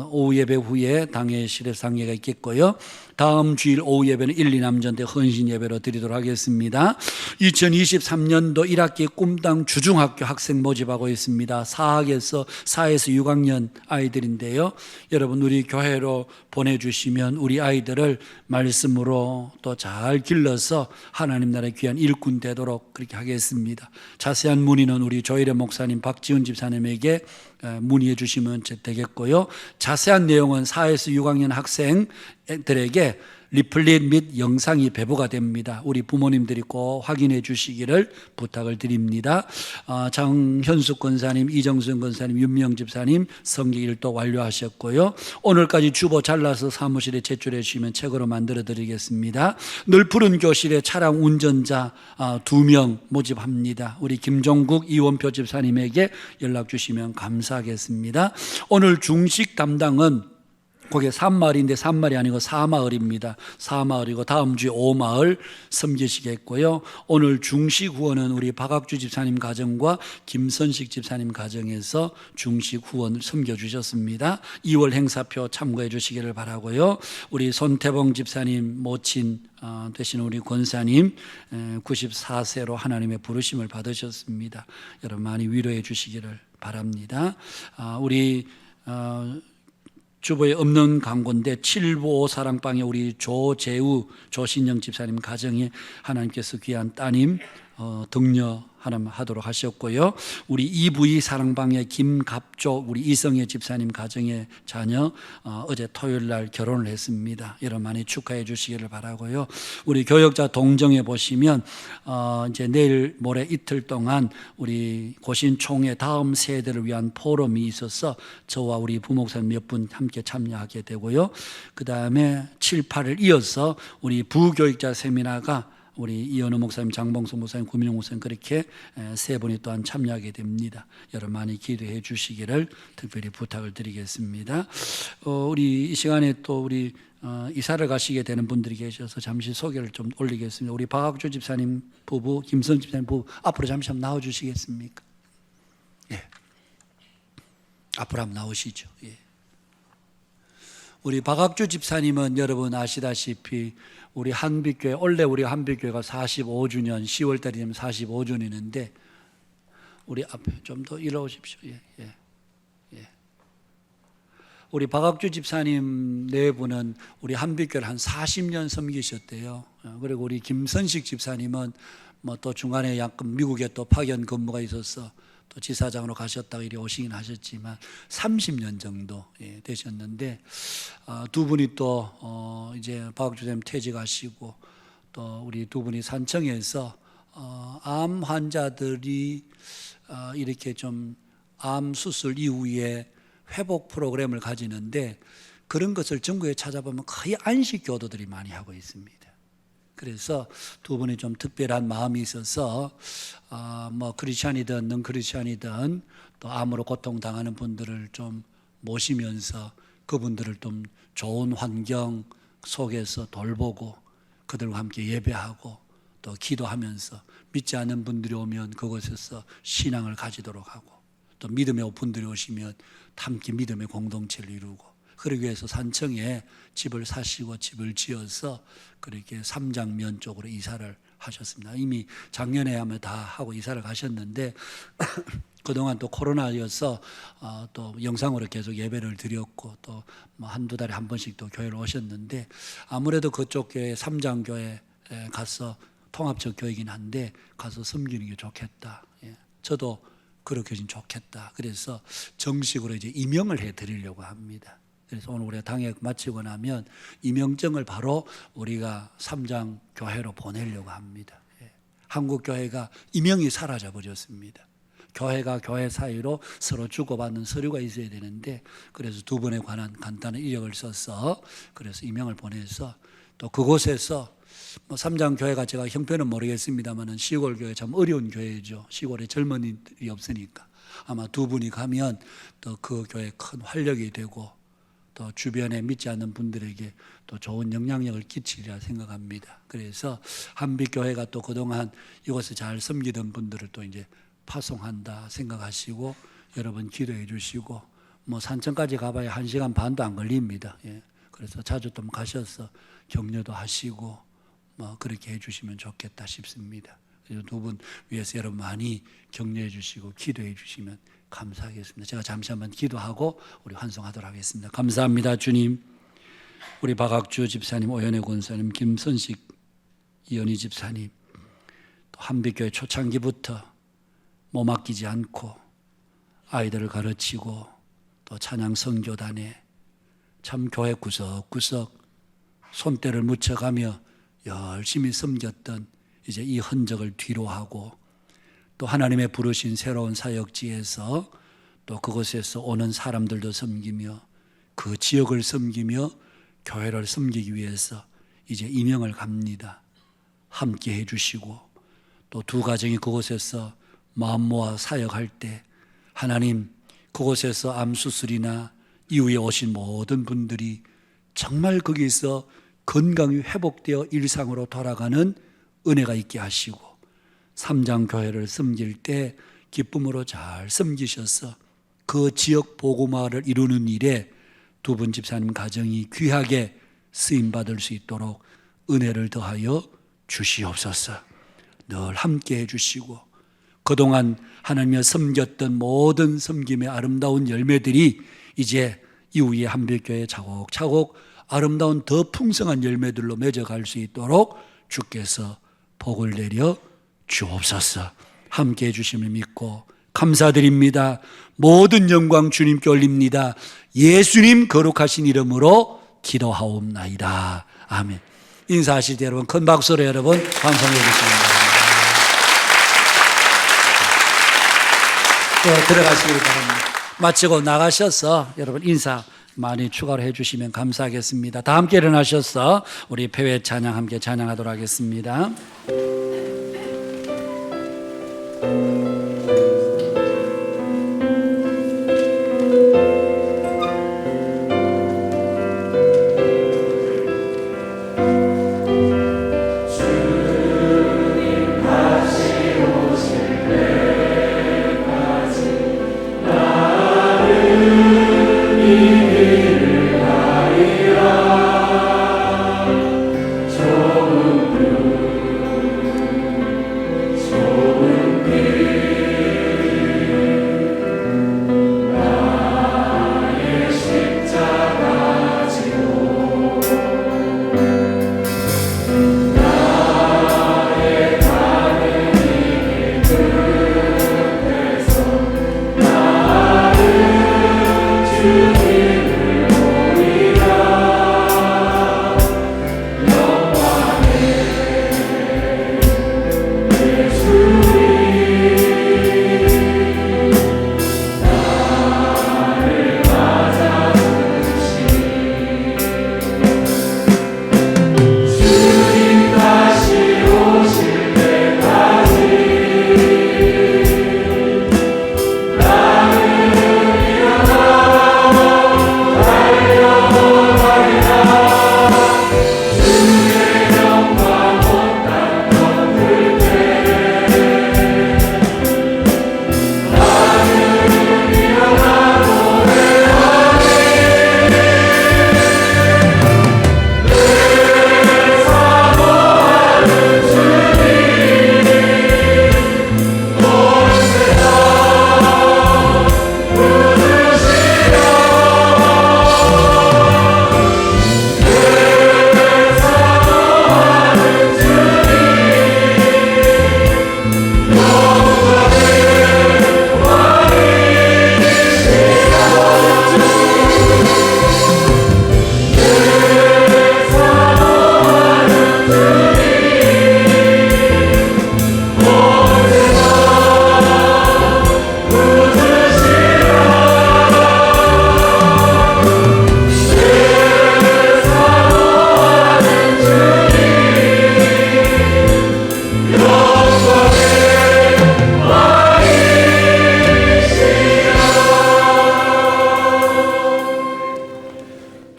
오후 예배 후에 당회실에서 당회가 있겠고요. 다음 주일 오후 예배는 1, 2남전대 헌신 예배로 드리도록 하겠습니다. 2023년도 1학기 꿈당 주중학교 학생 모집하고 있습니다. 4학에서 6학년 아이들인데요. 여러분 우리 교회로 보내주시면 우리 아이들을 말씀으로 또 잘 길러서 하나님 나라의 귀한 일꾼 되도록 그렇게 하겠습니다. 자세한 문의는 우리 조일의 목사님 박지훈 집사님에게 문의해 주시면 되겠고요. 자세한 내용은 4에서 6학년 학생들에게 리플릿 및 영상이 배부가 됩니다. 우리 부모님들이 꼭 확인해 주시기를 부탁을 드립니다. 장현숙 권사님, 이정순 권사님, 윤명 집사님 성경일도 완료하셨고요. 오늘까지 주보 잘라서 사무실에 제출해 주시면 책으로 만들어 드리겠습니다. 늘 푸른 교실에 차량 운전자 2명 모집합니다. 우리 김종국 이원표 집사님에게 연락 주시면 감사하겠습니다. 오늘 중식 담당은 거기에 3마을인데 3마을이 아니고 4마을입니다. 4마을이고 다음 주에 5마을 섬기시겠고요. 오늘 중식 후원은 우리 박학주 집사님 가정과 김선식 집사님 가정에서 중식 후원을 섬겨주셨습니다. 2월 행사표 참고해 주시기를 바라고요. 우리 손태봉 집사님 모친 되신 우리 권사님 94세로 하나님의 부르심을 받으셨습니다. 여러분 많이 위로해 주시기를 바랍니다. 우리 주보에 없는 광고인데 795 사랑방에 우리 조재우 조신영 집사님 가정에 하나님께서 귀한 따님 등려 하도록 하셨고요. 우리 EV 사랑방의 김갑조 우리 이성애 집사님 가정의 자녀 어제 토요일 날 결혼을 했습니다. 여러분 많이 축하해 주시기를 바라고요. 우리 교역자 동정에 보시면 이제 내일 모레 이틀 동안 우리 고신총회 다음 세대를 위한 포럼이 있어서 저와 우리 부목사님 몇 분 함께 참여하게 되고요. 그 다음에 7, 8을 이어서 우리 부교육자 세미나가 우리 이현우 목사님, 장봉수 목사님, 구민영 목사님 그렇게 세 분이 또한 참여하게 됩니다. 여러분 많이 기도해 주시기를 특별히 부탁을 드리겠습니다. 우리 이 시간에 또 우리 이사를 가시게 되는 분들이 계셔서 잠시 소개를 좀 올리겠습니다. 우리 박학주 집사님 부부, 김선 집사님 부부 앞으로 잠시 한번 나와 주시겠습니까? 예. 앞으로 한번 나오시죠. 예. 우리 박학주 집사님은 여러분 아시다시피 우리 한빛교회 원래 우리 한빛교회가 45주년 10월 달이 되면 45주년인데 우리 앞에 좀 더 일어오십시오. 예. 우리 박학주 집사님 네 분은 우리 한빛교회를 한 40년 섬기셨대요. 그리고 우리 김선식 집사님은 뭐 또 중간에 약간 미국에 또 파견 근무가 있어서 또 지사장으로 가셨다가 이리 오시긴 하셨지만 30년 정도 되셨는데 두 분이 또 이제 박학주 선생님 퇴직하시고 또 우리 두 분이 산청에서 암 환자들이 이렇게 좀 암 수술 이후에 회복 프로그램을 가지는데 그런 것을 전국에 찾아보면 거의 안식 교도들이 많이 하고 있습니다. 그래서 두 분이 좀 특별한 마음이 있어서 뭐 크리스찬이든 넌 크리스찬이든 또 암으로 고통당하는 분들을 좀 모시면서 그분들을 좀 좋은 환경 속에서 돌보고 그들과 함께 예배하고 또 기도하면서 믿지 않는 분들이 오면 그곳에서 신앙을 가지도록 하고 또 믿음의 분들이 오시면 함께 믿음의 공동체를 이루고 그러기 위해서 산청에 집을 사시고 집을 지어서 그렇게 삼장면 쪽으로 이사를 하셨습니다. 이미 작년에 하면 다 하고 이사를 가셨는데 그동안 또 코로나여서 또 영상으로 계속 예배를 드렸고 또 뭐 한두 달에 한 번씩 또 교회를 오셨는데 아무래도 그쪽 교회 삼장교회 가서 통합적 교회이긴 한데 가서 섬기는 게 좋겠다. 저도 그렇게 좀 좋겠다. 그래서 정식으로 이제 임명을 해드리려고 합니다. 그래서 오늘 우리가 당회 마치고 나면 임명증을 바로 우리가 삼장 교회로 보내려고 합니다. 한국 교회가 임명이 사라져 버렸습니다. 교회가 교회 사이로 서로 주고받는 서류가 있어야 되는데 그래서 두 분에 관한 간단한 이력을 써서 그래서 임명을 보내서 또 그곳에서 뭐 삼장교회가 제가 형편은 모르겠습니다만은 시골 교회 참 어려운 교회죠. 시골에 젊은이들이 없으니까 아마 두 분이 가면 또 그 교회 큰 활력이 되고 또 주변에 믿지 않는 분들에게 또 좋은 영향력을 끼치리라 생각합니다. 그래서 한빛교회가 또 그동안 이곳을 잘 섬기던 분들을 또 이제 파송한다 생각하시고 여러분 기도해 주시고 뭐 산천까지 가봐야 1시간 반도 안 걸립니다. 예. 그래서 자주 좀 가셔서 격려도 하시고 뭐 그렇게 해주시면 좋겠다 싶습니다. 그래서 두 분 위해서 여러분 많이 격려해 주시고 기도해 주시면 감사하겠습니다. 제가 잠시 한번 기도하고 우리 환송하도록 하겠습니다. 감사합니다, 주님. 우리 박학주 집사님, 오연혜 권사님, 김선식 이연희 집사님, 또 한빛교회 초창기부터 몸 아끼지 않고 아이들을 가르치고 또 찬양 선교단에 참 교회 구석구석 손때를 묻혀가며 열심히 섬겼던 이제 이 흔적을 뒤로하고 또 하나님의 부르신 새로운 사역지에서 또 그곳에서 오는 사람들도 섬기며 그 지역을 섬기며 교회를 섬기기 위해서 이제 임형을 갑니다. 함께 해주시고 또 두 가정이 그곳에서 마음 모아 사역할 때 하나님 그곳에서 암수술이나 이후에 오신 모든 분들이 정말 거기서 건강이 회복되어 일상으로 돌아가는 은혜가 있게 하시고 삼장교회를 섬길 때 기쁨으로 잘 섬기셔서 그 지역 복음화를 이루는 일에 두 분 집사님 가정이 귀하게 쓰임받을 수 있도록 은혜를 더하여 주시옵소서. 늘 함께 해주시고 그동안 하나님의 섬겼던 모든 섬김의 아름다운 열매들이 이제 이후에 한빛교회 차곡차곡 아름다운 더 풍성한 열매들로 맺어갈 수 있도록 주께서 복을 내려 주옵소서. 함께 해주심을 믿고 감사드립니다. 모든 영광 주님께 올립니다. 예수님 거룩하신 이름으로 기도하옵나이다. 아멘. 인사하실 때 여러분 큰 박수로 여러분 감사해 주시기 바랍니다. 또 들어가시길 바랍니다. 마치고 나가셔서 여러분 인사 많이 추가로 해주시면 감사하겠습니다. 다 함께 일어나셔서 우리 폐회 찬양 함께 찬양하도록 하겠습니다.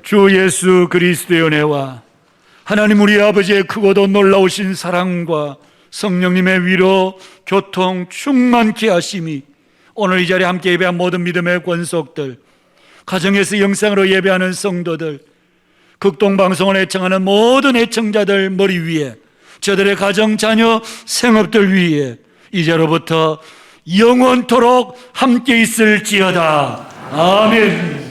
주 예수 그리스도의 은혜와 하나님 우리 아버지의 크고도 놀라우신 사랑과 성령님의 위로, 교통, 충만케 하심이 오늘 이 자리에 함께 예배한 모든 믿음의 권속들, 가정에서 영상으로 예배하는 성도들, 극동방송을 애청하는 모든 애청자들 머리 위에, 저들의 가정, 자녀, 생업들 위에 이제로부터 영원토록 함께 있을지어다. 아멘.